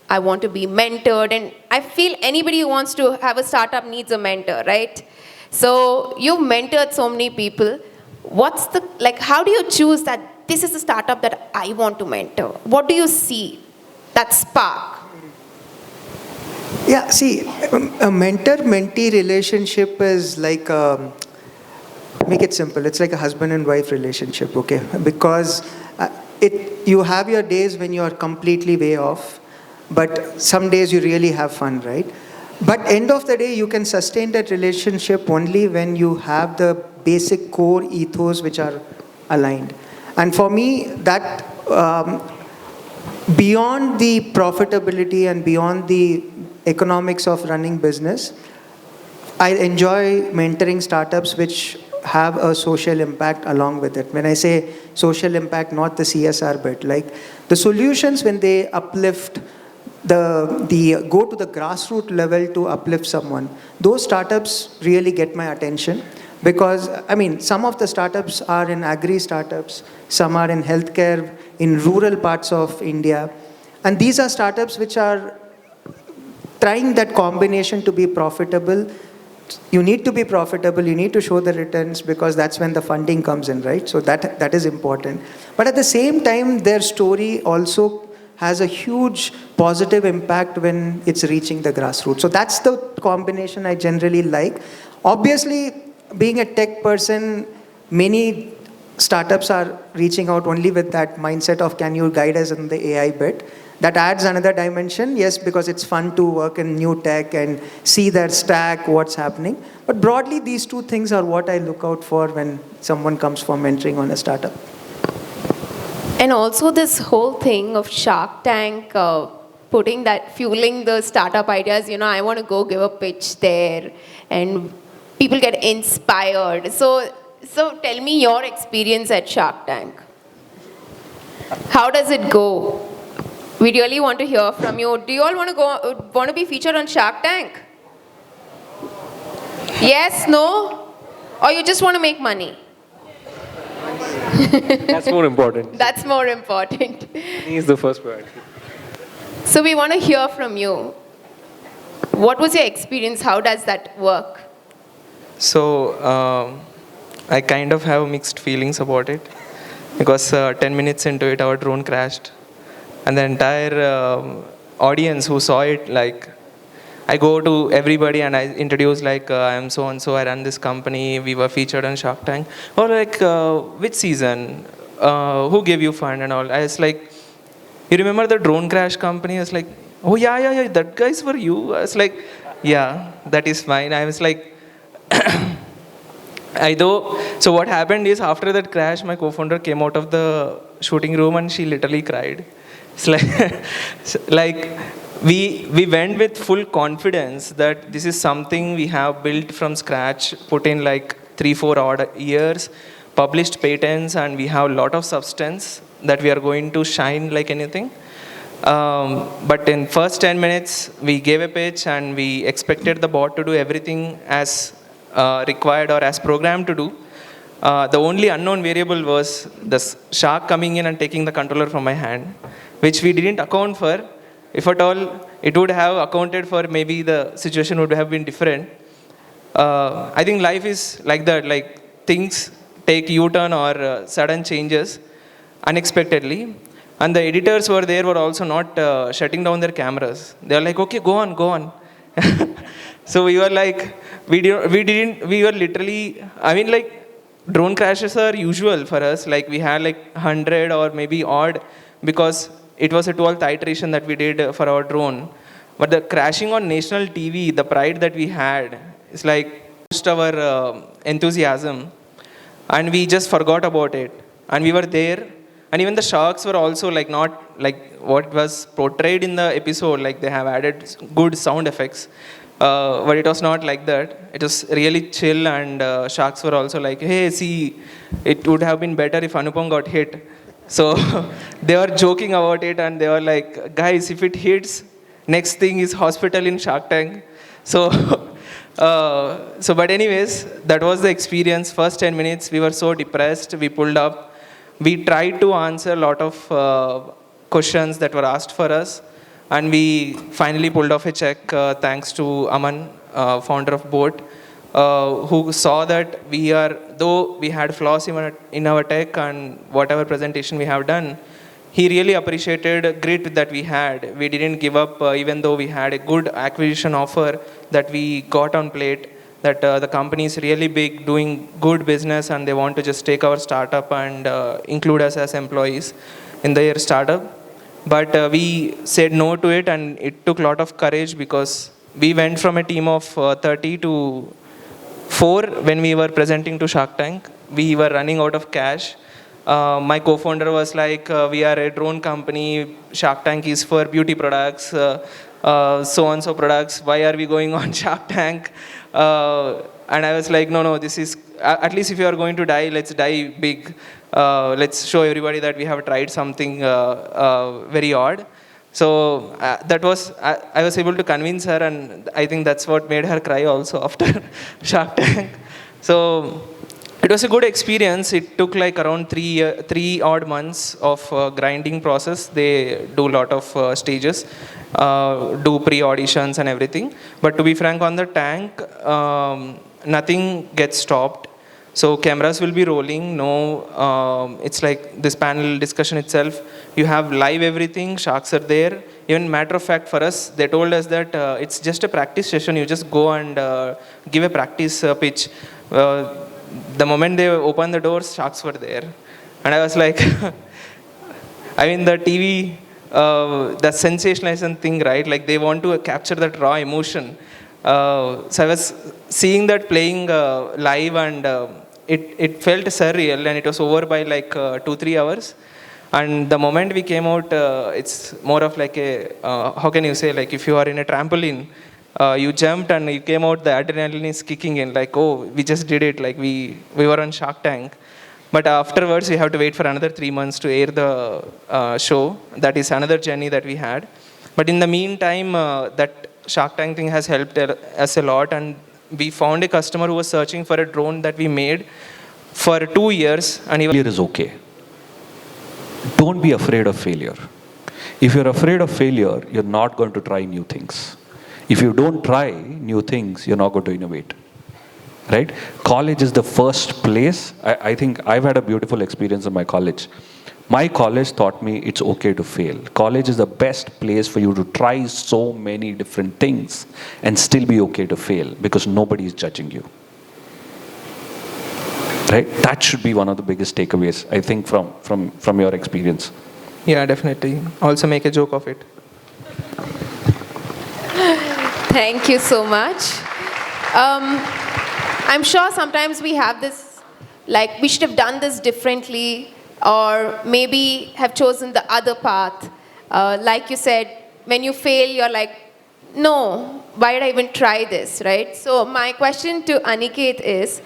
I want to be mentored. And I feel anybody who wants to have a startup needs a mentor, right? So you've mentored so many people. How do you choose that this is the startup that I want to mentor? What do you see that spark? Yeah, see, a mentor-mentee relationship is like, make it simple, it's like a husband and wife relationship, okay? Because you have your days when you are completely way off, but some days you really have fun, right? But end of the day, you can sustain that relationship only when you have the basic core ethos which are aligned. And for me, that beyond the profitability and beyond the economics of running business, I enjoy mentoring startups which have a social impact along with it. When I say social impact, not the CSR bit, like the solutions when they uplift the go to the grassroots level to uplift someone, those startups really get my attention. Because, I mean, some of the startups are in agri startups, some are in healthcare, in rural parts of India. And these are startups which are trying that combination to be profitable. You need to be profitable, you need to show the returns, because that's when the funding comes in, right? So that is important. But at the same time, their story also has a huge positive impact when it's reaching the grassroots. So that's the combination I generally like. Obviously, being a tech person, many startups are reaching out only with that mindset of, can you guide us in the AI bit? That adds another dimension, yes, because it's fun to work in new tech and see their stack, what's happening. But broadly, these two things are what I look out for when someone comes for mentoring on a startup. And also this whole thing of Shark Tank, fueling the startup ideas, I want to go give a pitch there, and people get inspired. So tell me your experience at Shark Tank. How does it go? We really want to hear from you. Do you all want to be featured on Shark Tank? Yes, no? Or you just want to make money? That's more important. That's more important. Money is the first priority. So we want to hear from you. What was your experience? How does that work? So, I kind of have mixed feelings about it, because 10 minutes into it, our drone crashed. And the entire audience who saw it, like, I go to everybody and I introduce, like, I am so-and-so, I run this company, we were featured on Shark Tank. Or like, which season? Who gave you fund and all? I was like, you remember the drone crash company? I was like, oh yeah, that guy's for you. I was like, yeah, that is fine. I was like, so what happened is, after that crash, my co-founder came out of the shooting room and she literally cried. It's like we went with full confidence that this is something we have built from scratch, put in like 3-4 odd years, published patents, and we have a lot of substance that we are going to shine like anything. But in first 10 minutes, we gave a pitch and we expected the bot to do everything as required or as programmed to do. The only unknown variable was the shark coming in and taking the controller from my hand, which we didn't account for. If at all, it would have accounted for, maybe the situation would have been different. I think life is like that, like things take U-turn or sudden changes unexpectedly. And the editors were also not shutting down their cameras. They were like, okay, go on. So we were like, we were literally, I mean, like, drone crashes are usual for us. Like, we had like 100 or maybe odd, because it was a 12th iteration that we did for our drone. But the crashing on national TV, the pride that we had, is like pushed our enthusiasm, and we just forgot about it. And we were there, and even the sharks were also like not like what was portrayed in the episode. Like, they have added good sound effects, but it was not like that. It was really chill, and sharks were also like, hey, see, it would have been better if Anupam got hit. So they were joking about it, and they were like, guys, if it hits, next thing is hospital in Shark Tank. So But anyways, that was the experience. First 10 minutes, we were so depressed. We pulled up. We tried to answer a lot of questions that were asked for us. And we finally pulled off a check thanks to Aman, founder of Boat, who saw that though we had flaws in our tech and whatever presentation we have done, he really appreciated grit that we had. We didn't give up even though we had a good acquisition offer that we got on plate, that the company is really big, doing good business, and they want to just take our startup and include us as employees in their startup. But we said no to it, and it took a lot of courage because we went from a team of 30 to 4 when we were presenting to Shark Tank. We were running out of cash. My co-founder was like, we are a drone company, Shark Tank is for beauty products, so-and-so products, why are we going on Shark Tank? And I was like, no, this is, at least if you are going to die, let's die big. Let's show everybody that we have tried something very odd. So I was able to convince her, and I think that's what made her cry also after Shark Tank. So it was a good experience. It took like around 3 odd months of grinding process. They do a lot of stages, do pre-auditions and everything. But to be frank, on the tank, nothing gets stopped. So cameras will be rolling. No, it's like this panel discussion itself. You have live everything. Sharks are there. Even matter of fact, for us, they told us that it's just a practice session. You just go and give a practice pitch. The moment they opened the doors, sharks were there. And I was like, I mean, the TV, the sensationalization thing, right? Like they want to capture that raw emotion. So I was seeing that playing live, and it felt surreal, and it was over by like 2-3 hours. And the moment we came out, it's more of like a, how can you say, like if you are in a trampoline, you jumped and you came out, the adrenaline is kicking in, like, oh, we just did it, like we were on Shark Tank. But afterwards, we have to wait for another 3 months to air the show. That is another journey that we had. But in the meantime, that Shark Tank thing has helped us a lot, and we found a customer who was searching for a drone that we made for 2 years. And Failure is okay. Don't be afraid of failure. If you're afraid of failure, you're not going to try new things. If you don't try new things, you're not going to innovate. Right? College is the first place. I think I've had a beautiful experience in my college. My college taught me it's okay to fail. College is the best place for you to try so many different things and still be okay to fail because nobody is judging you. Right? That should be one of the biggest takeaways, I think, from your experience. Yeah, definitely. Also make a joke of it. Thank you so much. I'm sure sometimes we have this, like we should have done this differently, or maybe have chosen the other path. Like you said, when you fail, you're like, no, why did I even try this, right? So my question to Aniket is,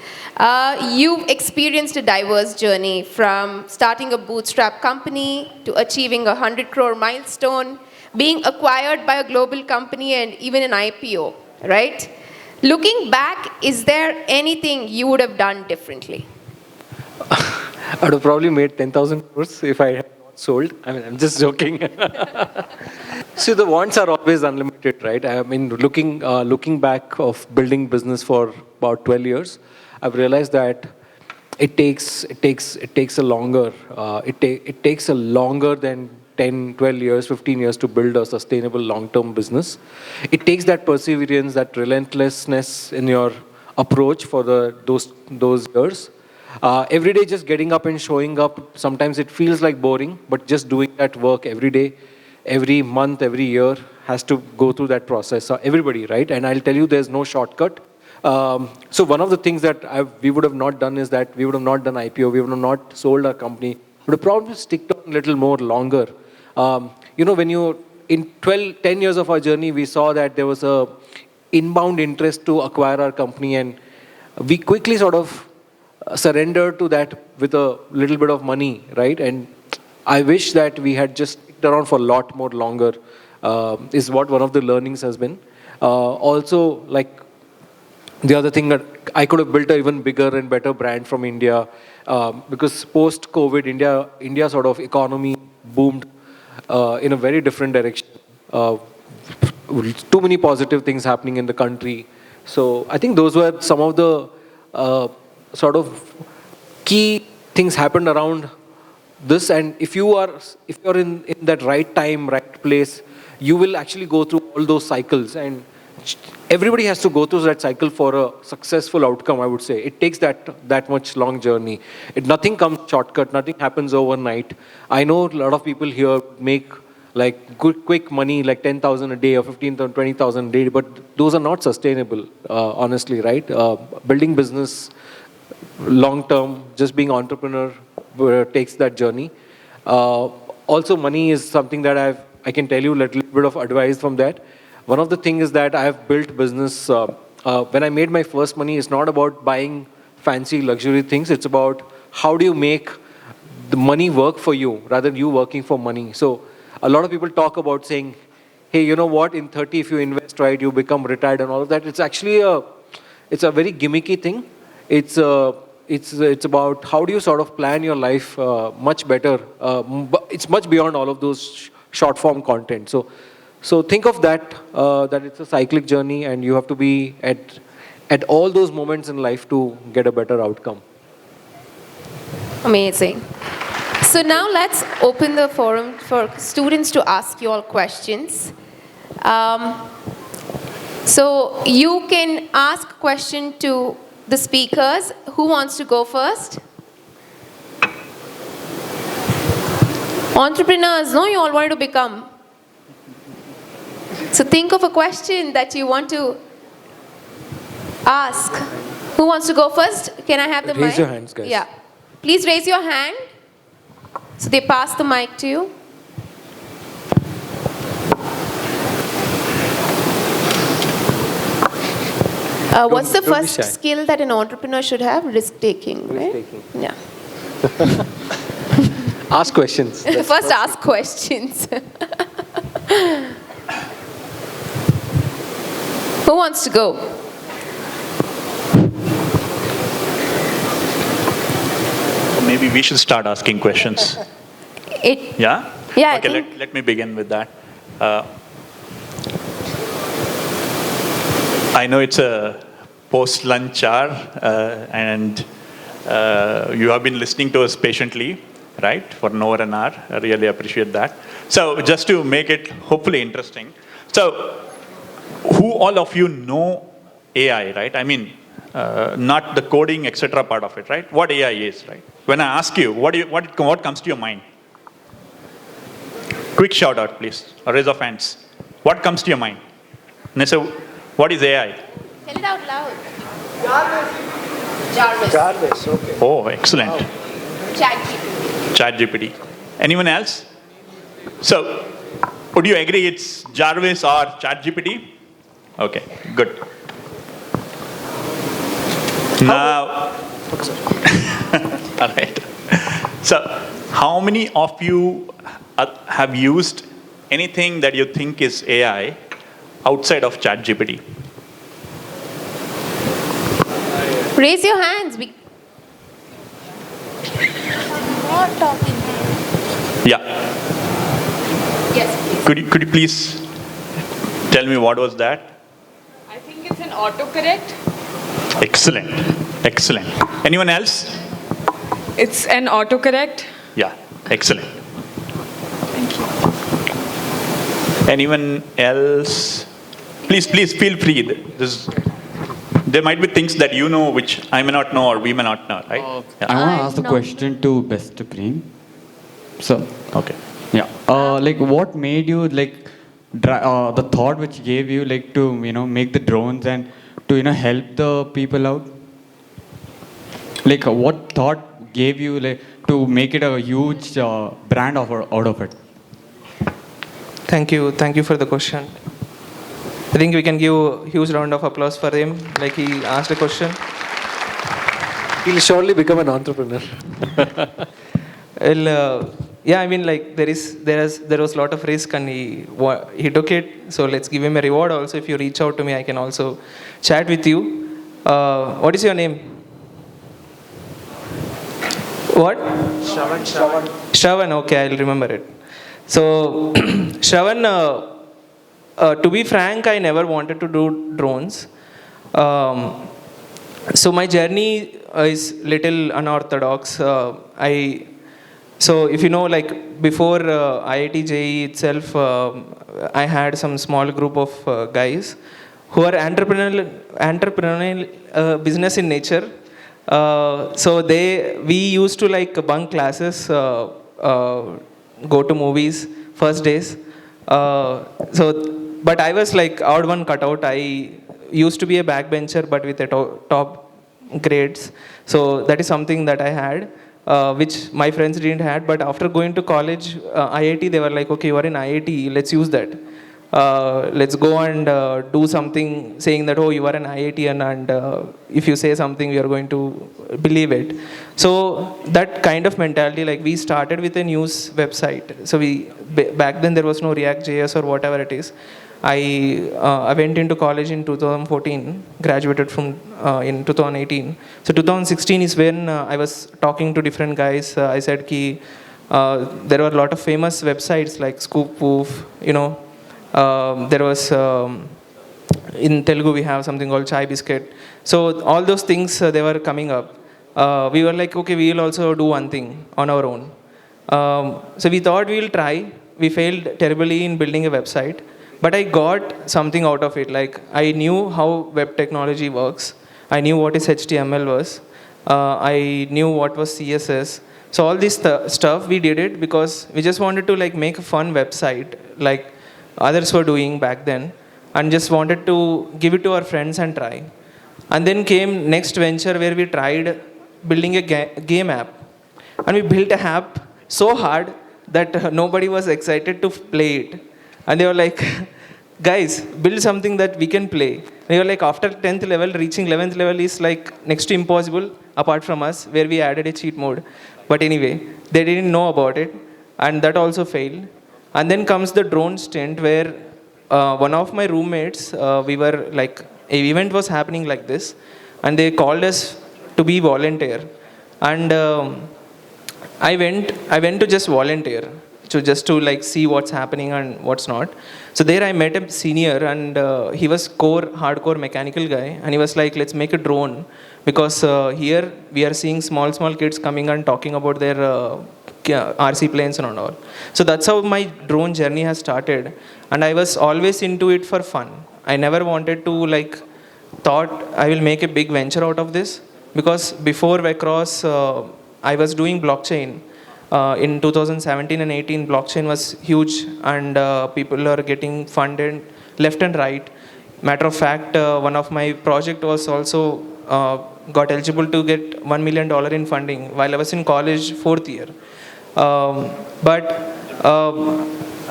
you've experienced a diverse journey from starting a bootstrap company to achieving a 100 crore milestone, being acquired by a global company, and even an IPO, right? Looking back, is there anything you would have done differently? I would have probably made 10,000 crores if I had not sold. I mean, I'm just joking. See, the wants are always unlimited, right? I mean, looking back of building business for about 12 years, I've realized that it takes a longer than 10, 12 years, 15 years to build a sustainable long-term business. It takes that perseverance, that relentlessness in your approach for those years. Every day just getting up and showing up, sometimes it feels like boring, but just doing that work every day, every month, every year has to go through that process. Everybody, right? And I'll tell you, there's no shortcut. So one of the things that we would have not done is that we would have not done IPO, we would have not sold our company, we would have probably sticked on a little more longer. When in 10 years of our journey, we saw that there was a inbound interest to acquire our company, and we quickly sort of surrendered to that with a little bit of money, right? And I wish that we had just sticked around for a lot more longer, is what one of the learnings has been. Also, like the other thing that I could have built an even bigger and better brand from India, because post-COVID, India sort of economy boomed in a very different direction. Too many positive things happening in the country. So I think those were some of the sort of key things happened around this. And if you're in that right time, right place, you will actually go through all those cycles. And everybody has to go through that cycle for a successful outcome, I would say. It takes that much long journey. Nothing comes shortcut, nothing happens overnight. I know a lot of people here make like good, quick money, like 10,000 a day or 15,000, 20,000 a day, but those are not sustainable, honestly, right? Building business long term, just being entrepreneur takes that journey. Also, money is something that I can tell you a little bit of advice from that. One of the things is that I have built business. When I made my first money, it's not about buying fancy luxury things. It's about how do you make the money work for you rather than you working for money. So a lot of people talk about saying, hey, you know what, in 30, if you invest right, you become retired and all of that. It's actually it's a very gimmicky thing. It's about how do you sort of plan your life much better. It's much beyond all of those short form content. So think of that it's a cyclic journey and you have to be at all those moments in life to get a better outcome. Amazing. So now let's open the forum for students to ask you all questions. So you can ask question to the speakers. Who wants to go first? Entrepreneurs, no, you all want to become. So think of a question that you want to ask. Who wants to go first? Can I have the mic? Raise your hands, guys. Yeah. Please raise your hand. So they pass the mic to you. What's the first skill that an entrepreneur should have? Risk-taking, right? Risk-taking. Yeah. Ask questions. First ask questions. Who wants to go? Maybe we should start asking questions. Yeah? Yeah. Okay, let me begin with that. I know it's a post-lunch hour, and you have been listening to us patiently, right, for over an hour. I really appreciate that. So just to make it hopefully interesting, so who all of you know AI, right? I mean, not the coding, etc. part of it, right? What AI is, right? When I ask you, what comes to your mind? Quick shout out, please, or raise of hands. What comes to your mind? And I say, what is AI? Tell it out loud. Jarvis, okay. Oh, excellent. Wow. ChatGPT. Anyone else? So, would you agree it's Jarvis or ChatGPT? Okay, good. Now, all right. So, how many of you have used anything that you think is AI outside of ChatGPT? Raise your hands. Not talking. Yeah. Yes, please. Could you please tell me what was that? I think it's an autocorrect. Excellent. Excellent. Anyone else? It's an autocorrect. Yeah. Excellent. Thank you. Anyone else? Please feel free. There might be things that you know which I may not know or we may not know, right? I want to ask the question to Besta, Prem. So, okay. Yeah. Like, what made you the thought which gave you to make the drones and to help the people out? Like, what thought gave you to make it a huge brand out of it? Thank you for the question. I think we can give a huge round of applause for him. Like, he asked a question. He'll surely become an entrepreneur. Well, yeah, I mean, there was a lot of risk and he took it. So let's give him a reward. Also, if you reach out to me, I can also chat with you. What is your name? What? Shravan, okay, I'll remember it. So, Shravan, to be frank, I never wanted to do drones. So my journey is little unorthodox. So if you know, like before IIT JEE itself, I had some small group of guys who are entrepreneurial business in nature. So we used to like bunk classes, go to movies first days. But I was like odd one cut out. I used to be a backbencher, but with a top grades. So that is something that I had, which my friends didn't had. But after going to college, IIT, they were like, okay, you are in IIT, let's use that. Let's go and do something saying that, oh, you are an IITian, and if you say something, we are going to believe it. So that kind of mentality, like we started with a news website. So back then there was no React.js or whatever it is. I went into college in 2014, graduated from in 2018. So 2016 is when I was talking to different guys. I said ki there were a lot of famous websites like Scoop Woof, you know. There was in Telugu we have something called Chai Biscuit. So all those things they were coming up. We were like, okay, we will also do one thing on our own. So we thought we will try. We failed terribly in building a website. But I got something out of it. Like I knew how web technology works. I knew what is HTML was. I knew what was CSS. So all this stuff we did it because we just wanted to like make a fun website like others were doing back then, and just wanted to give it to our friends and try. And then came next venture where we tried building a game app, and we built a app so hard that nobody was excited to play it. And they were like, guys, build something that we can play. They were like, after 10th level, reaching 11th level is like next to impossible apart from us, where we added a cheat mode. But anyway, they didn't know about it, and that also failed. And then comes the drone stint where one of my roommates, we were like, an event was happening like this, and they called us to be volunteer. And I went to just volunteer. So just to like see what's happening and what's not. So there I met a senior, and he was hardcore mechanical guy, and he was like, let's make a drone, because here we are seeing small kids coming and talking about their RC planes and all. So that's how my drone journey has started, and I was always into it for fun. I never wanted to like thought I will make a big venture out of this, because before Vecros I was doing blockchain. In 2017 and 18, blockchain was huge, and people are getting funded left and right. Matter of fact, one of my project was also got eligible to get $1 million in funding while I was in college, 4th year. But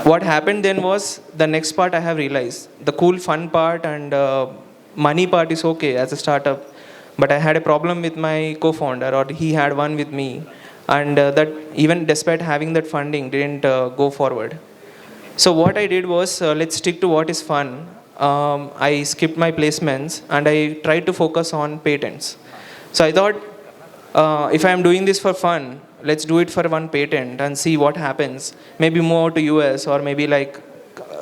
what happened then was, the next part I have realized, the cool fun part and money part is okay as a startup, but I had a problem with my co-founder, or he had one with me. And that even despite having that funding didn't go forward. So what I did was, let's stick to what is fun. I skipped my placements and I tried to focus on patents. So I thought, if I'm doing this for fun, let's do it for one patent and see what happens. Maybe move to US, or maybe like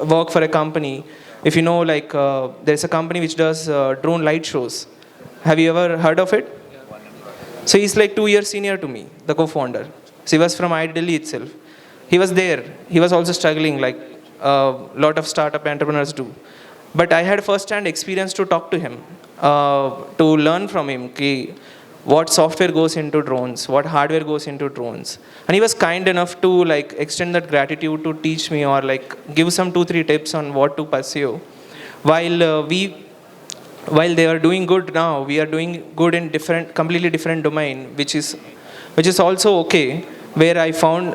work for a company. If you know, like there's a company which does drone light shows. Have you ever heard of it? So he's like 2 years senior to me, the co-founder. So he was from Delhi itself. He was there. He was also struggling like a lot of startup entrepreneurs do. But I had first-hand experience to talk to him, to learn from him what software goes into drones, what hardware goes into drones. And he was kind enough to like extend that gratitude to teach me, or like give some 2-3 tips on what to pursue. While they are doing good now, we are doing good in completely different domain, which is also okay, where I found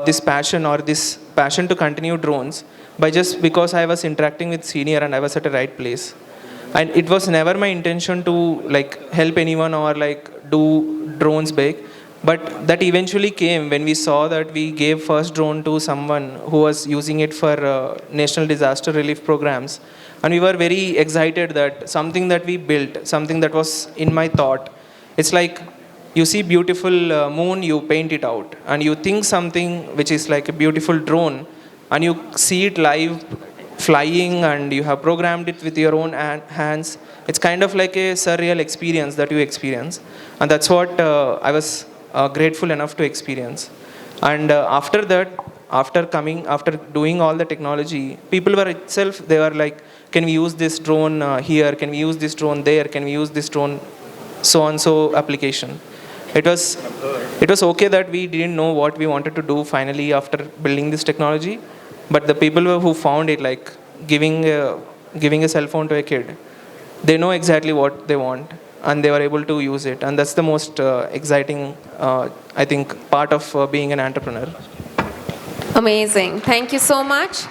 this passion to continue drones because I was interacting with senior and I was at the right place. And it was never my intention to like help anyone or like do drones big, but that eventually came when we saw that we gave first drone to someone who was using it for national disaster relief programs. And we were very excited that something that we built, something that was in my thought, it's like you see beautiful moon, you paint it out. And you think something which is like a beautiful drone, and you see it live flying, and you have programmed it with your own hands. It's kind of like a surreal experience that you experience. And that's what I was grateful enough to experience. And after that, after doing all the technology, people were itself, they were like, can we use this drone here? Can we use this drone there? Can we use this drone so and so application? It was okay that we didn't know what we wanted to do finally after building this technology, but the people who found it, like giving a cell phone to a kid, they know exactly what they want, and they were able to use it. And that's the most exciting, I think, part of being an entrepreneur. Amazing. Thank you so much.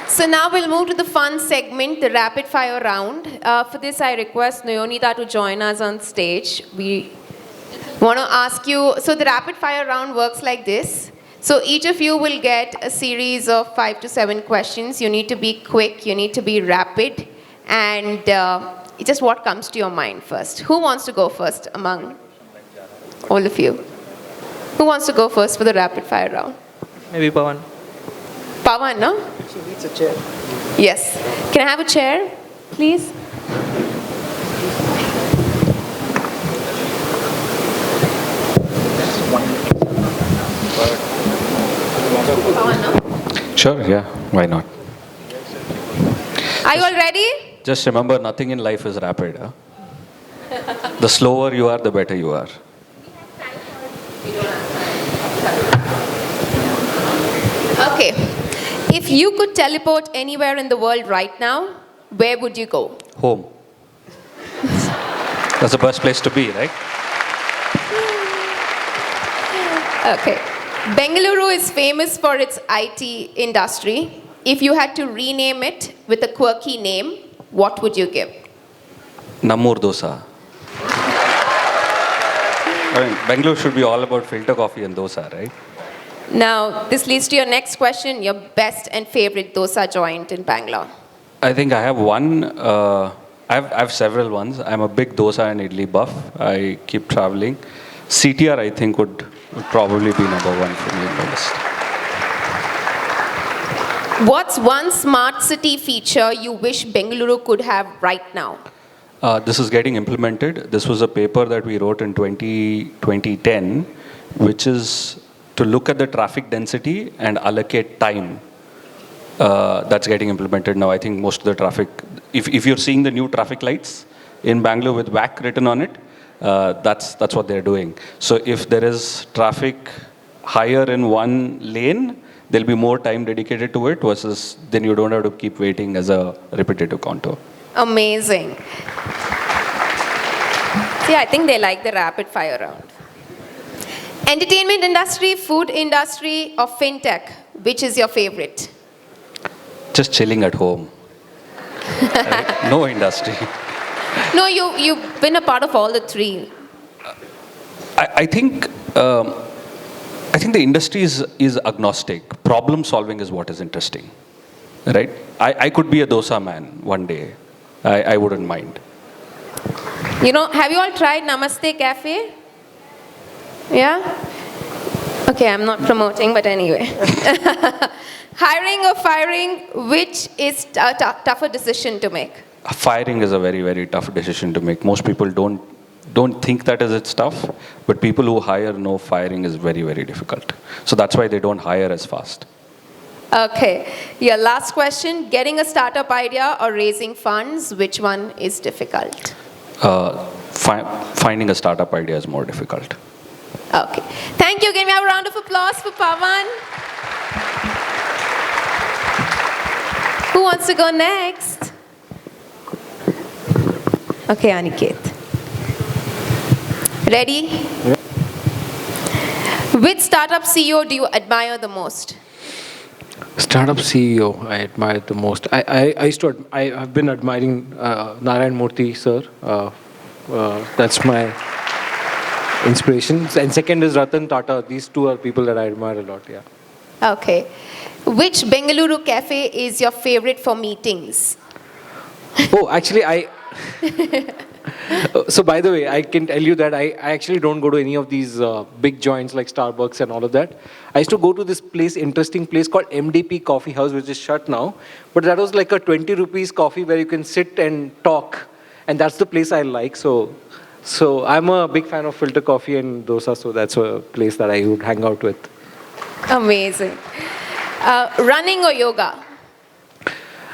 So now we'll move to the fun segment, the rapid fire round. For this, I request Noyonita to join us on stage. We want to ask you, so the rapid fire round works like this. So each of you will get a series of 5 to 7 questions. You need to be quick, you need to be rapid, and it's just what comes to your mind first. Who wants to go first among all of you? Who wants to go first for the rapid fire round? Maybe Pawan. Pawan, no? She needs a chair. Yes. Can I have a chair, please? Pawan, no? Sure, yeah, why not? Are you all ready? Just remember, nothing in life is rapid. Huh? The slower you are, the better you are. Okay. If you could teleport anywhere in the world right now, where would you go? Home. That's the best place to be, right? Okay. Bengaluru is famous for its IT industry. If you had to rename it with a quirky name, what would you give? Nammur dosa. I mean, Bangalore should be all about filter coffee and dosa, right? Now, this leads to your next question, your best and favorite dosa joint in Bangalore. I think I have one. I have several ones. I'm a big dosa and idli buff. I keep traveling. CTR, I think, would probably be number one for me in the list. What's one smart city feature you wish Bengaluru could have right now? This is getting implemented. This was a paper that we wrote in 2010, which is to look at the traffic density and allocate time. That's getting implemented now. I think most of the traffic, if you're seeing the new traffic lights in Bangalore with WAC written on it, that's what they're doing. So if there is traffic higher in one lane, there'll be more time dedicated to it versus then you don't have to keep waiting as a repetitive contour. Amazing. See, I think they like the rapid fire round. Entertainment industry, food industry, or fintech, which is your favorite? Just chilling at home. Right? No industry. No, you've been a part of all the three. I think the industry is agnostic. Problem solving is what is interesting, right? I could be a dosa man one day. I wouldn't mind. You know, have you all tried Namaste Cafe? Yeah? Okay, I'm not promoting, but anyway. Hiring or firing, which is a tougher decision to make? Firing is a very, very tough decision to make. Most people don't think that is it's tough, but people who hire know firing is very, very difficult. So that's why they don't hire as fast. Okay, your last question, getting a startup idea or raising funds, which one is difficult? Finding a startup idea is more difficult. Okay, thank you. Can we have a round of applause for Pawan? Who wants to go next? Okay, Aniketh. Ready? Yeah. Which startup CEO do you admire the most? Startup CEO I admire the most. I've been admiring Narayan Murthy sir. That's my inspiration. And second is Ratan Tata. These two are people that I admire a lot. Yeah. Okay. Which Bengaluru cafe is your favorite for meetings? Oh, actually, so by the way, I can tell you that I actually don't go to any of these big joints like Starbucks and all of that. I used to go to this interesting place called MDP Coffee House, which is shut now. But that was like a 20 rupees coffee where you can sit and talk. And that's the place I like. So I'm a big fan of filter coffee and dosa. So that's a place that I would hang out with. Amazing. Running or yoga?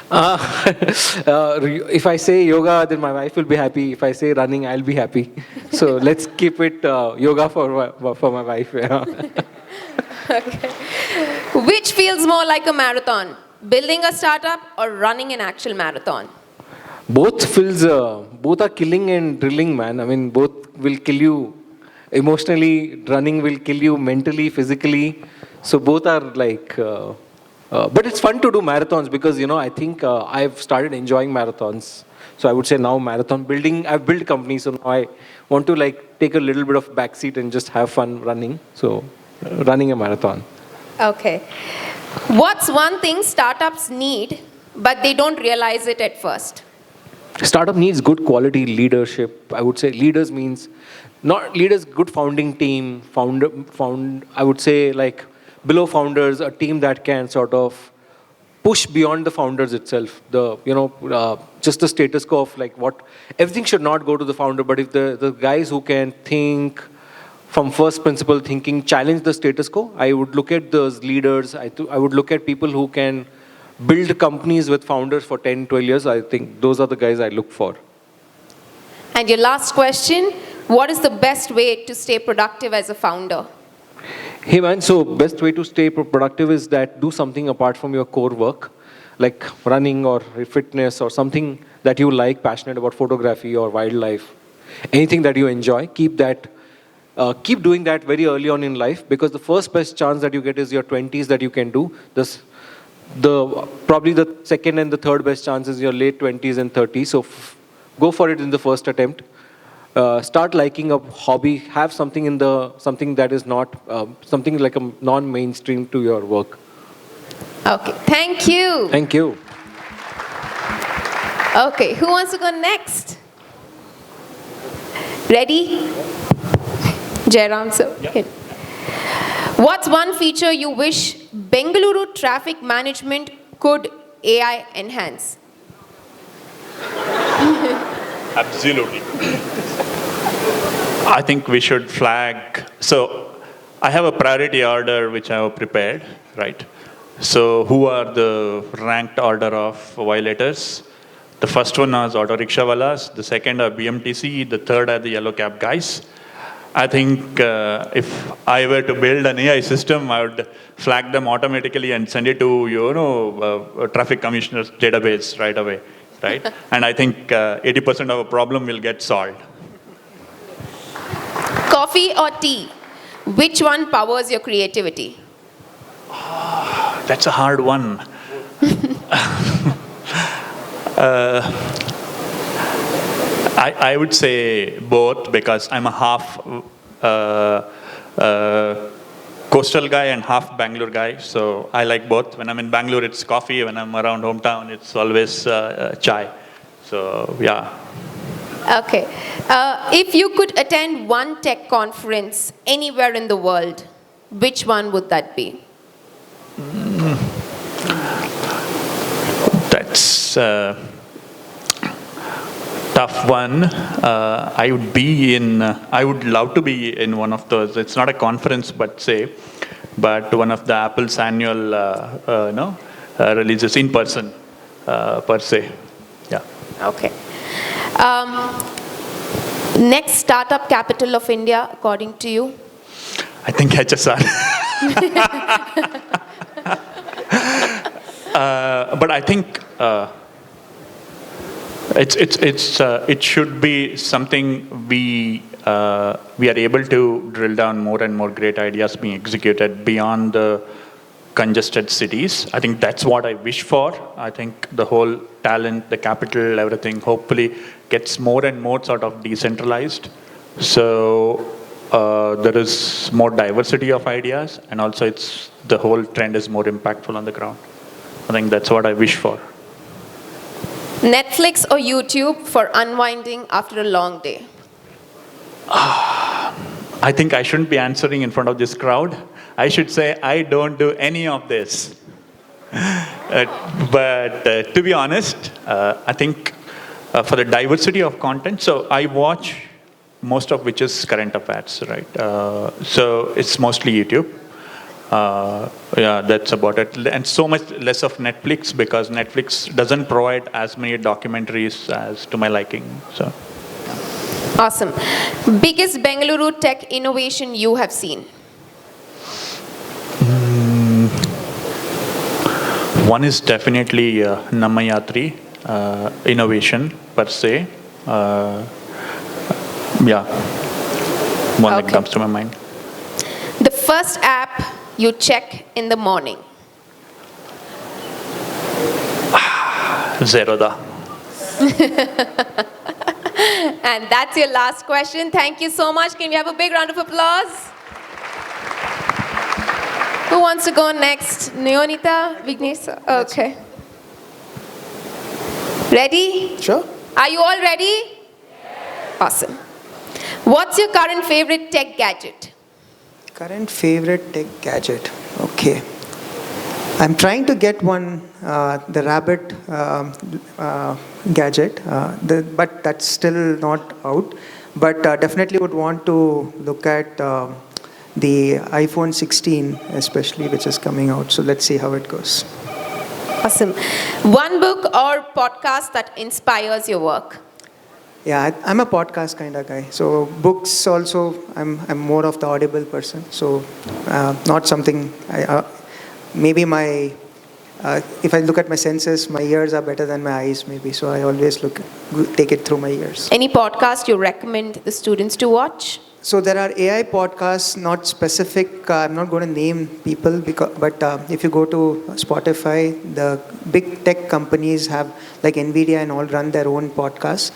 If I say yoga, then my wife will be happy. If I say running, I'll be happy. So let's keep it yoga for my wife. Yeah. Okay. Which feels more like a marathon? Building a startup or running an actual marathon? Both are killing and drilling, man. I mean, both will kill you emotionally. Running will kill you mentally, physically. So both are like... but it's fun to do marathons because, I think I've started enjoying marathons. So I would say now marathon building, I've built companies, so now I want to take a little bit of backseat and just have fun running. So running a marathon. Okay. What's one thing startups need, but they don't realize it at first? Startup needs good quality leadership. I would say leaders means, not leaders, good founding team, I would say below founders, a team that can sort of push beyond the founders itself. Just the status quo of everything should not go to the founder, but if the guys who can think from first principle thinking, challenge the status quo, I would look at those leaders. I would look at people who can build companies with founders for 10, 12 years. I think those are the guys I look for. And your last question, what is the best way to stay productive as a founder? Hey man, so best way to stay productive is that do something apart from your core work, like running or fitness or something that you like, passionate about photography or wildlife. Anything that you enjoy, keep doing that very early on in life, because the first best chance that you get is your 20s that you can do this. Probably the second and the third best chance is your late 20s and 30s. So go for it in the first attempt. Start liking a hobby. Have something that is not something like a non-mainstream to your work. Okay, thank you. Thank you. Okay, who wants to go next? Ready? Jayram, sir. Yeah. What's one feature you wish Bengaluru traffic management could AI enhance? Absolutely. I think we should flag. So I have a priority order which I have prepared, right? So who are the ranked order of violators? The first one is auto rickshaw walas, the second are BMTC, the third are the yellow cab guys. I think if I were to build an AI system, I would flag them automatically and send it to, traffic commissioner's database right away, right? And I think 80% of a problem will get solved. Coffee or tea? Which one powers your creativity? That's a hard one. I would say both, because I'm a half coastal guy and half Bangalore guy, so I like both. When I'm in Bangalore, it's coffee. When I'm around hometown, it's always chai. So, yeah. Okay. If you could attend one tech conference anywhere in the world, which one would that be? That's tough one. I would love to be in one of those. It's not a conference, but one of the Apple's annual, releases in person, per se. Yeah. Okay. Next startup capital of India, according to you? I think HSR. But I think it should be something we are able to drill down more and more great ideas being executed beyond the congested cities. I think that's what I wish for. I think the whole talent, the capital, everything hopefully gets more and more sort of decentralized. So there is more diversity of ideas, and also the whole trend is more impactful on the ground. I think that's what I wish for. Netflix or YouTube for unwinding after a long day? I think I shouldn't be answering in front of this crowd. I should say I don't do any of this. But to be honest, I think for the diversity of content, so I watch most of which is current affairs, right? So it's mostly YouTube. Yeah, that's about it. And so much less of Netflix, because Netflix doesn't provide as many documentaries as to my liking. So. Awesome. Biggest Bengaluru tech innovation you have seen? One is definitely Namayatri innovation per se. Yeah, one that comes to my mind. The first app you check in the morning? Zerodha. And that's your last question. Thank you so much. Can we have a big round of applause? Who wants to go next? Noyonita? Vignesh? Okay. Ready? Sure. Are you all ready? Yes. Awesome. What's your current favorite tech gadget? Current favorite tech gadget. Okay. I'm trying to get one, the rabbit gadget, but that's still not out. But definitely would want to look at the iPhone 16, especially, which is coming out. So let's see how it goes. Awesome. One book or podcast that inspires your work? Yeah, I'm a podcast kind of guy. So books also, I'm more of the audible person. So not something, maybe my, if I look at my senses, my ears are better than my eyes maybe. So I always take it through my ears. Any podcast you recommend the students to watch? So there are AI podcasts, not specific. I'm not going to name people, but if you go to Spotify, the big tech companies have, like NVIDIA and all, run their own podcasts.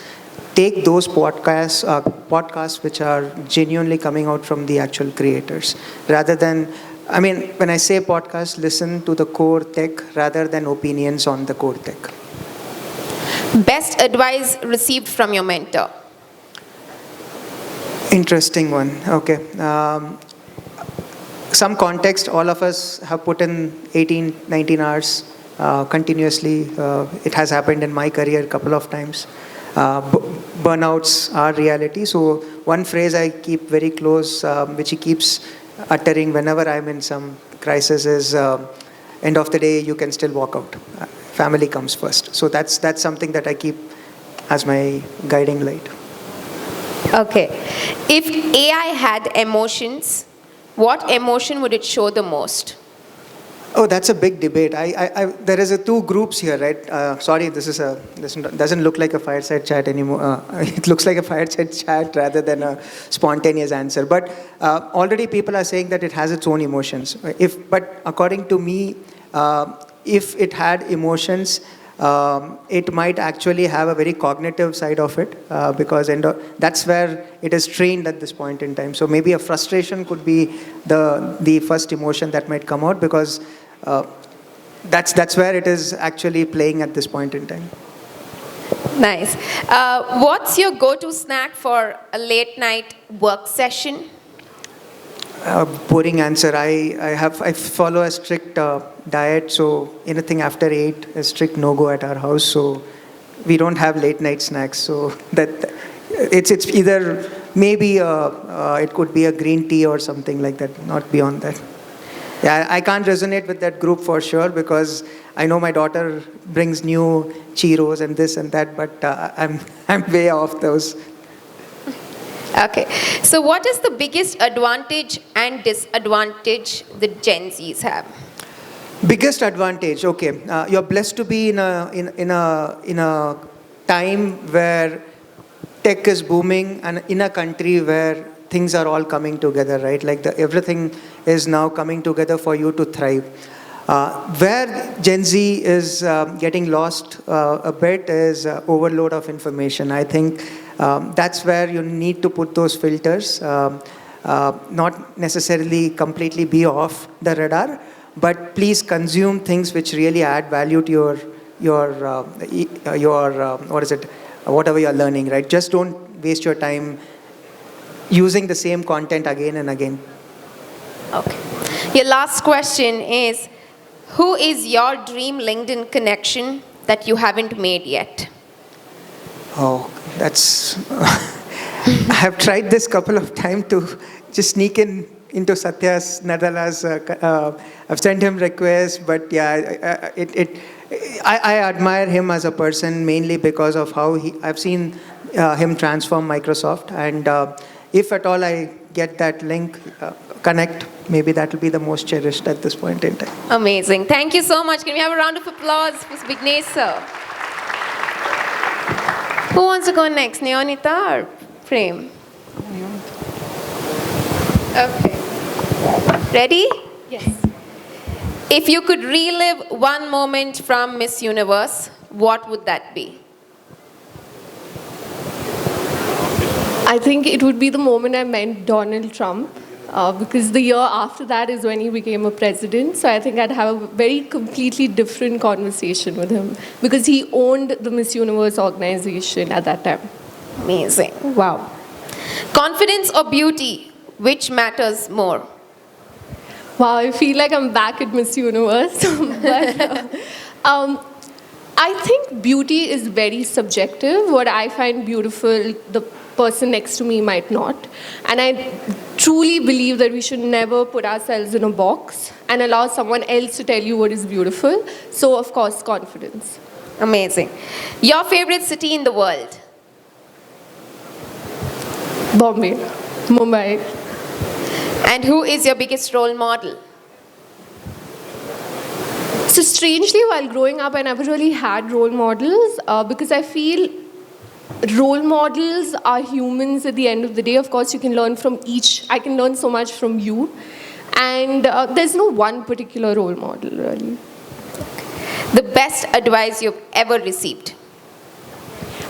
Take those podcasts which are genuinely coming out from the actual creators, rather than, I mean, when I say podcast, listen to the core tech rather than opinions on the core tech. Best advice received from your mentor? Interesting one. Okay. Some context, all of us have put in 18, 19 hours continuously. It has happened in my career a couple of times. Burnouts are reality. So one phrase I keep very close, which he keeps uttering whenever I'm in some crisis is, end of the day, you can still walk out. Family comes first. So that's something that I keep as my guiding light. Okay. If AI had emotions, what emotion would it show the most? Oh, that's a big debate. There is two groups here, right? Sorry, this doesn't look like a fireside chat anymore. It looks like a fireside chat rather than a spontaneous answer. But already people are saying that it has its own emotions. But according to me, if it had emotions, it might actually have a very cognitive side of it, because that's where it is trained at this point in time. So maybe a frustration could be the first emotion that might come out, because that's where it is actually playing at this point in time. Nice. What's your go-to snack for a late night work session? Boring answer. I follow a strict diet, so anything after 8 is strict no-go at our house. So we don't have late night snacks. So that it's either maybe it could be a green tea or something like that. Not beyond that. Yeah, I can't resonate with that group for sure, because I know my daughter brings new Cheetos and this and that, but I'm way off those. Okay. So what is the biggest advantage and disadvantage the Gen Zs have? Biggest advantage, okay. You're blessed to be in a time where tech is booming, and in a country where things are all coming together, right? Like everything is now coming together for you to thrive. Where Gen Z is getting lost a bit is overload of information. I think that's where you need to put those filters. not necessarily completely be off the radar, but please consume things which really add value to whatever you're learning, right? Just don't waste your time using the same content again and again. Okay. Your last question is, who is your dream LinkedIn connection that you haven't made yet? Oh, that's... I have tried this couple of times to just sneak into Satya's, Nadala's. I've sent him requests, but yeah, I admire him as a person mainly because of how I've seen him transform Microsoft. And if at all I get that link, connect, maybe that will be the most cherished at this point in time. Amazing. Thank you so much. Can we have a round of applause for Vignesh, sir? Who wants to go next, Noyonita or Prem? Okay. Ready? Yes. If you could relive one moment from Miss Universe, what would that be? I think it would be the moment I met Donald Trump, because the year after that is when he became a president. So I think I'd have a very completely different conversation with him, because he owned the Miss Universe organization at that time. Amazing. Wow. Confidence or beauty, which matters more? Wow, I feel like I'm back at Miss Universe. But I think beauty is very subjective. What I find beautiful, the person next to me might not. And I truly believe that we should never put ourselves in a box and allow someone else to tell you what is beautiful. So, of course, confidence. Amazing. Your favorite city in the world? Bombay, Mumbai. And who is your biggest role model? So strangely, while growing up, I never really had role models because I feel role models are humans at the end of the day. Of course, you can learn from each. I can learn so much from you. And there's no one particular role model, really. The best advice you've ever received?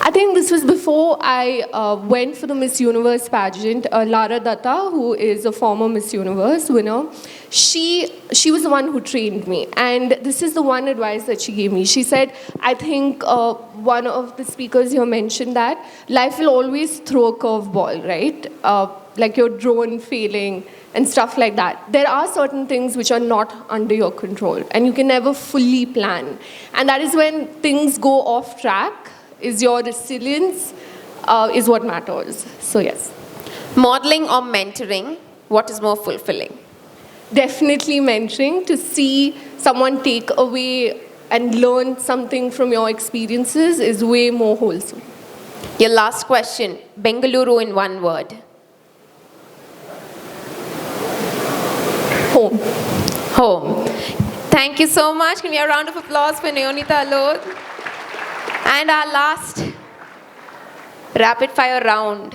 I think this was before I went for the Miss Universe pageant. Lara Datta, who is a former Miss Universe winner, she was the one who trained me. And this is the one advice that she gave me. She said, I think one of the speakers here mentioned that life will always throw a curveball, right? Like your drone failing and stuff like that. There are certain things which are not under your control and you can never fully plan. And that is when things go off track. Is your resilience is what matters. So yes. Modeling or mentoring, what is more fulfilling? Definitely mentoring. To see someone take away and learn something from your experiences is way more wholesome. Your last question, Bengaluru in one word. Home. Home. Thank you so much. Can we have a round of applause for Noyonita, Lodh? And our last rapid fire round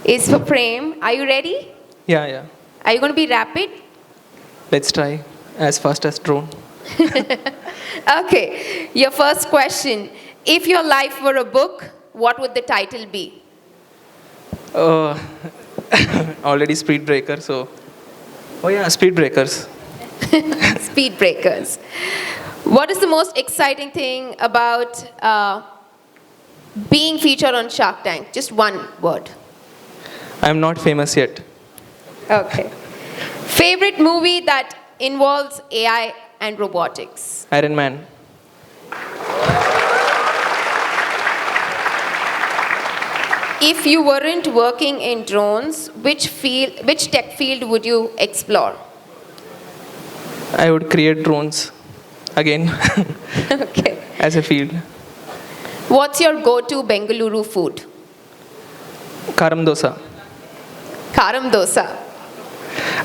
is for Prem. Are you ready? Yeah. Are you going to be rapid? Let's try as fast as drone. Okay. Your first question. If your life were a book, what would the title be? Already Speed Breaker, so... Oh yeah, Speed Breakers. Speed Breakers. What is the most exciting thing about being featured on Shark Tank? Just one word. I'm not famous yet. Okay. Favorite movie that involves AI and robotics? Iron Man. If you weren't working in drones, which tech field would you explore? I would create drones again. Okay. As a field. What's your go-to Bengaluru food? Karam dosa. Karam dosa.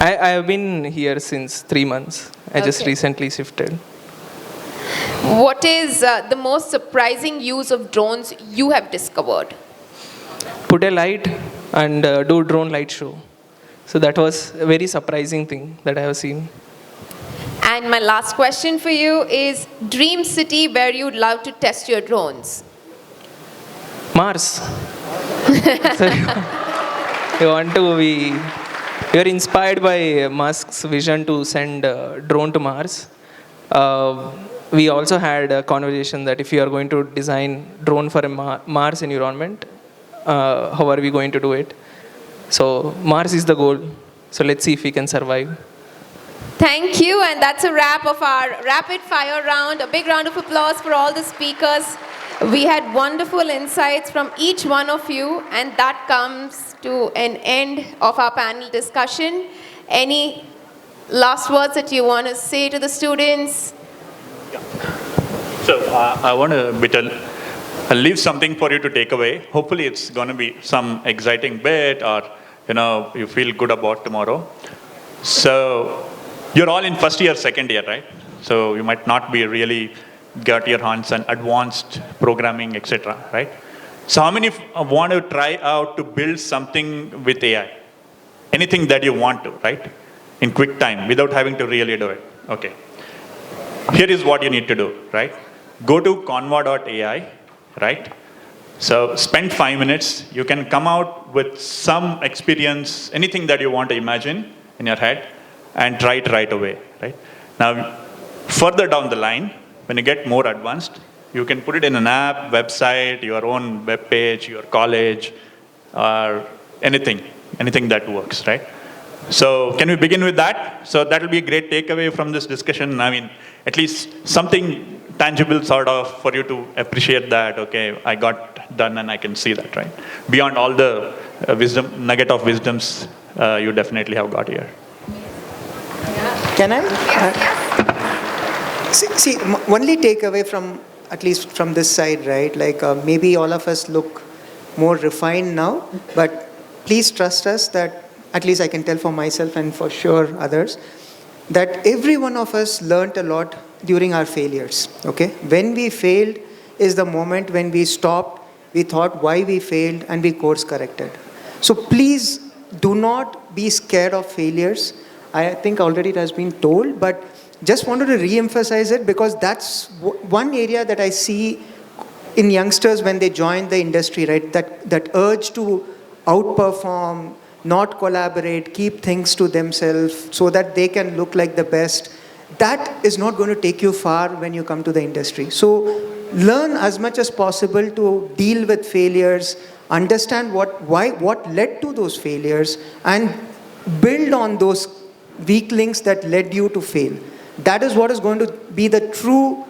I have been here since 3 months. I just recently shifted. What is the most surprising use of drones you have discovered? Put a light and do drone light show. So that was a very surprising thing that I have seen. And my last question for you is dream city where you'd love to test your drones? Mars. We are inspired by Musk's vision to send a drone to Mars. We also had a conversation that if we are going to design drone for a Mars environment, how are we going to do it? So Mars is the goal. So let's see if we can survive. Thank you, and that's a wrap of our rapid fire round. A big round of applause for all the speakers. We had wonderful insights from each one of you, and that comes to an end of our panel discussion. Any last words that you want to say to the students? So I want to leave something for you to take away. Hopefully it's going to be some exciting bit, or you feel good about tomorrow. So you're all in first year, second year, right? So you might not be really got your hands on advanced programming, etc., right? So how many want to try out to build something with AI? Anything that you want to, right? In quick time, without having to really do it. Okay. Here is what you need to do, right? Go to conva.ai, right? So spend 5 minutes. You can come out with some experience, anything that you want to imagine in your head, and try it right away, right? Now, further down the line, when you get more advanced, you can put it in an app, website, your own web page, your college, or anything that works, right? So can we begin with that? So that will be a great takeaway from this discussion. I mean, at least something tangible sort of for you to appreciate that, okay, I got done and I can see that, right? Beyond all the nugget of wisdoms you definitely have got here. Can I? See, only takeaway from, at least from this side, right? Like maybe all of us look more refined now, but please trust us that, at least I can tell for myself and for sure others, that every one of us learned a lot during our failures, okay? When we failed is the moment when we stopped, we thought why we failed, and we course corrected. So please do not be scared of failures. I think already it has been told, but just wanted to re-emphasize it because that's one area that I see in youngsters when they join the industry, right? That urge to outperform, not collaborate, keep things to themselves so that they can look like the best. That is not going to take you far when you come to the industry. So learn as much as possible to deal with failures, understand what led to those failures, and build on those weak links that led you to fail. That is what is going to be the true,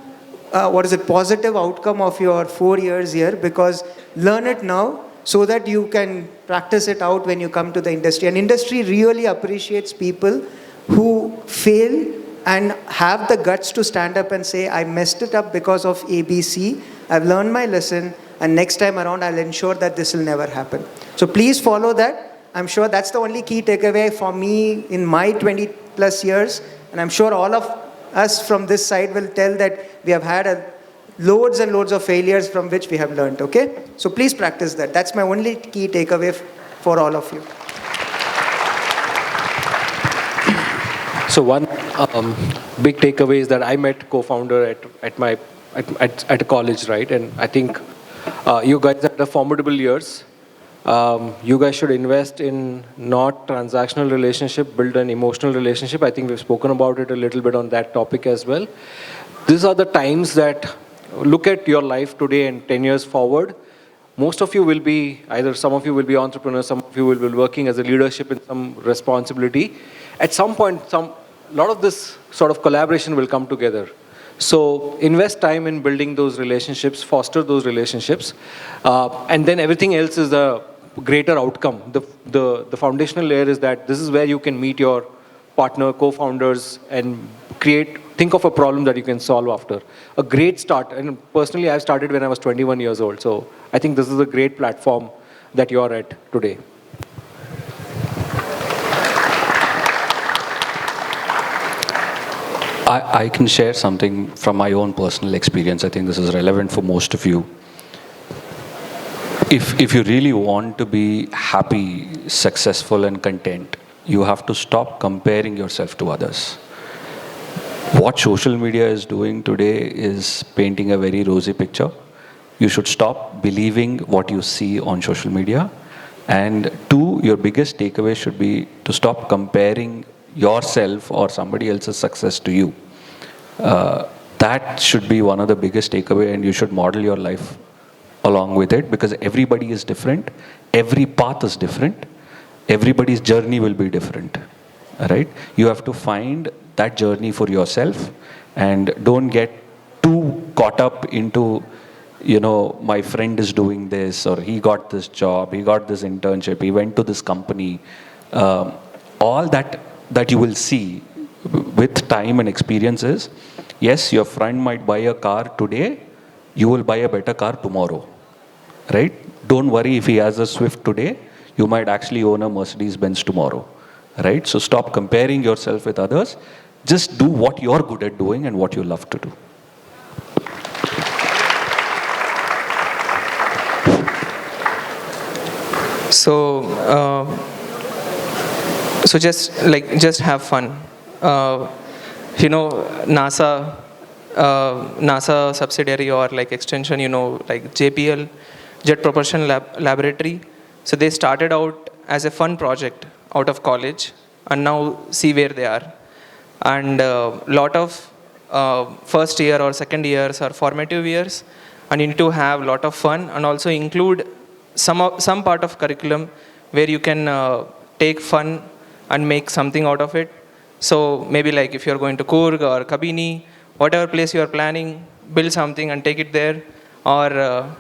positive outcome of your 4 years here, because learn it now so that you can practice it out when you come to the industry. And industry really appreciates people who fail and have the guts to stand up and say, I messed it up because of ABC, I've learned my lesson, and next time around I'll ensure that this will never happen. So please follow that. I'm sure that's the only key takeaway for me in my 20 plus years. And I'm sure all of us from this side will tell that we have had loads and loads of failures from which we have learned, okay? So please practice that. That's my only key takeaway for all of you. So one big takeaway is that I met co-founder at a college, right? And I think you guys had formidable years. You guys should invest in not transactional relationship, build an emotional relationship. I think we've spoken about it a little bit on that topic as well. These are the times that look at your life today and 10 years forward. Most of you will be, either some of you will be entrepreneurs, some of you will be working as a leadership in some responsibility. At some point, a lot of this sort of collaboration will come together. So invest time in building those relationships, foster those relationships, and then everything else is a greater outcome. The foundational layer is that this is where you can meet your partner, co-founders, and think of a problem that you can solve after. A great start, and personally I started when I was 21 years old, so I think this is a great platform that you're at today. I can share something from my own personal experience. I think this is relevant for most of you. If you really want to be happy, successful, and content, you have to stop comparing yourself to others. What social media is doing today is painting a very rosy picture. You should stop believing what you see on social media And two, your biggest takeaway should be to stop comparing yourself or somebody else's success to you. That should be one of the biggest takeaway, and you should model your life along with it, because everybody is different, every path is different, everybody's journey will be different, right? You have to find that journey for yourself, and don't get too caught up into, you know, my friend is doing this, or he got this job, he got this internship, he went to this company. All that you will see with time and experiences. Yes, your friend might buy a car today, you will buy a better car tomorrow, right? Don't worry if he has a Swift today, you might actually own a Mercedes-Benz tomorrow, right? So stop comparing yourself with others. Just do what you're good at doing and what you love to do. So, just have fun. You know, NASA subsidiary or like extension, you know, like JPL, Jet Propulsion Laboratory. So they started out as a fun project out of college, and now see where they are. And lot of first year or second years are formative years, and you need to have a lot of fun, and also include some part of curriculum where you can take fun and make something out of it. So maybe like if you're going to Coorg or Kabini, whatever place you are planning, build something and take it there. Or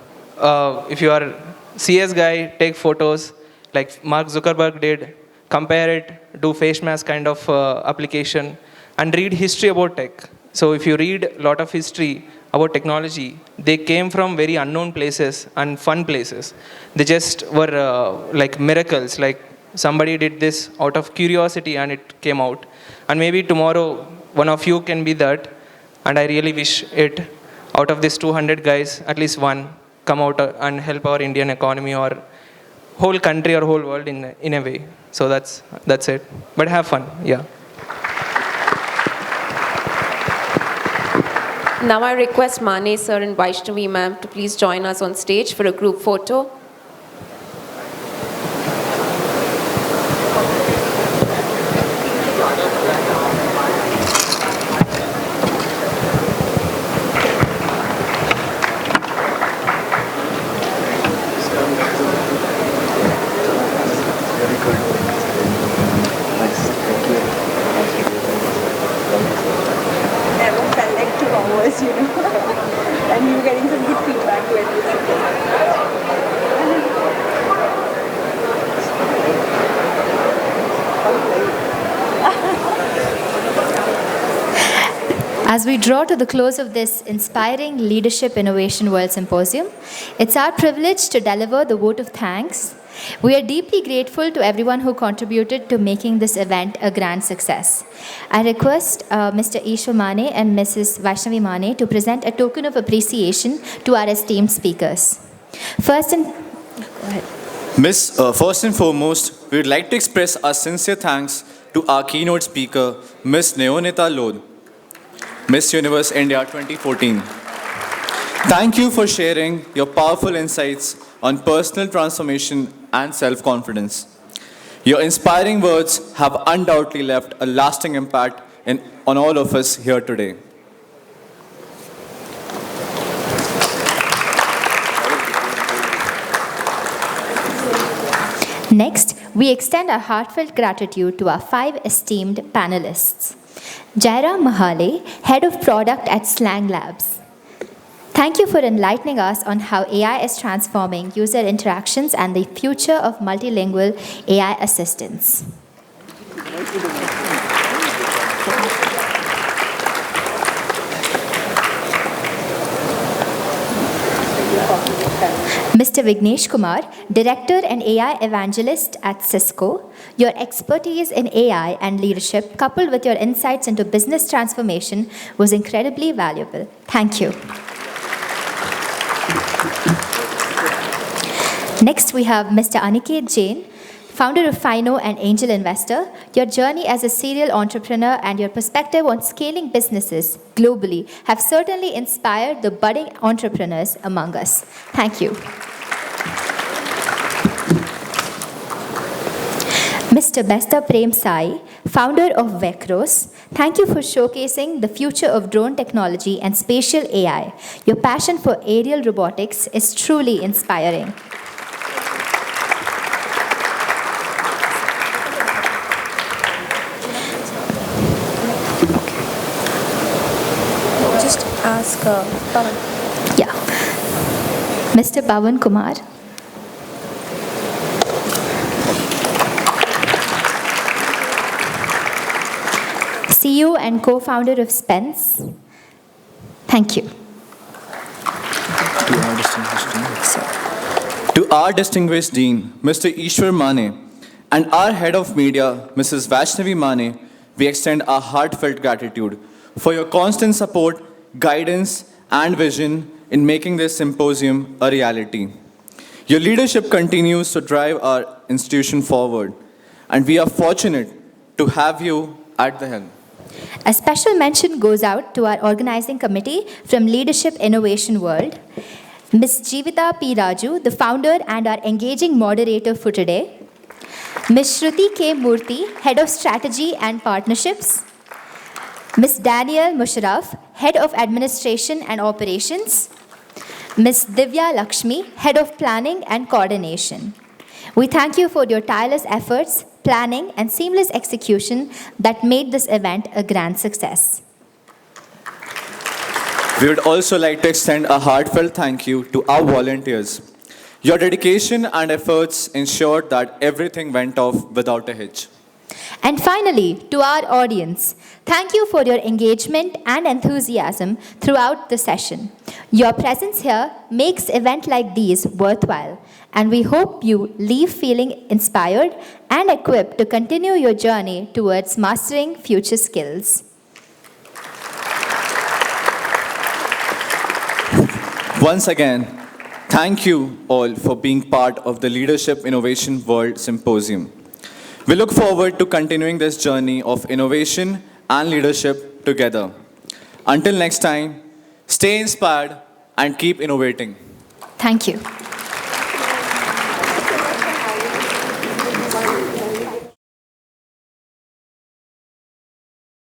if you are CS guy, take photos like Mark Zuckerberg did, compare it, do face mask kind of application, and read history about tech. So if you read a lot of history about technology, they came from very unknown places and fun places. They just were like miracles, like somebody did this out of curiosity and it came out. And maybe tomorrow, one of you can be that. And I really wish it, out of these 200 guys, at least one come out and help our Indian economy or whole country or whole world in a way. So that's it. But have fun, yeah. Now I request Mahale sir and Vaishnavi ma'am to please join us on stage for a group photo. As we draw to the close of this Inspiring Leadership Innovation World Symposium, it's our privilege to deliver the vote of thanks. We are deeply grateful to everyone who contributed to making this event a grand success. I request Mr. Ishwar Mane and Mrs. Vaishnavi Mane to present a token of appreciation to our esteemed speakers. First and foremost, we would like to express our sincere thanks to our keynote speaker, Ms. Noyonita Lodh, Miss Universe India 2014. Thank you for sharing your powerful insights on personal transformation and self-confidence. Your inspiring words have undoubtedly left a lasting impact on all of us here today. Next, we extend our heartfelt gratitude to our 5 esteemed panelists. Jayram Mahale, Head of Product at Slang Labs. Thank you for enlightening us on how AI is transforming user interactions and the future of multilingual AI assistants. Mr. Vignesh Kumar, Director and AI Evangelist at Cisco, your expertise in AI and leadership, coupled with your insights into business transformation, was incredibly valuable. Thank you. Next, we have Mr. Aniketh Jain, founder of Fyno and angel investor. Your journey as a serial entrepreneur and your perspective on scaling businesses globally have certainly inspired the budding entrepreneurs among us. Thank you. Mr. Besta Prem, founder of Vecros, thank you for showcasing the future of drone technology and spatial AI. Your passion for aerial robotics is truly inspiring. Just ask Pawan. Yeah. Mr. Pawan Kumar. CEO and co-founder of Spence. Thank you. To our distinguished Dean, Mr. Ishwar Mane, and our Head of Media, Mrs. Vaishnavi Mane, we extend our heartfelt gratitude for your constant support, guidance, and vision in making this symposium a reality. Your leadership continues to drive our institution forward, and we are fortunate to have you at the helm. A special mention goes out to our organizing committee from Leadership Innovation World, Ms. Jeevitha P. Raju, the founder and our engaging moderator for today, Ms. Shruti K. Murthy, Head of Strategy and Partnerships, Ms. Daniel Musharraf, Head of Administration and Operations, Ms. Divya Lakshmi, Head of Planning and Coordination. We thank you for your tireless efforts, planning, and seamless execution that made this event a grand success. We would also like to extend a heartfelt thank you to our volunteers. Your dedication and efforts ensured that everything went off without a hitch. And finally, to our audience, thank you for your engagement and enthusiasm throughout the session. Your presence here makes events like these worthwhile, and we hope you leave feeling inspired and equipped to continue your journey towards mastering future skills. Once again, thank you all for being part of the Leadership Innovation World Symposium. We look forward to continuing this journey of innovation and leadership together. Until next time, stay inspired and keep innovating. Thank you.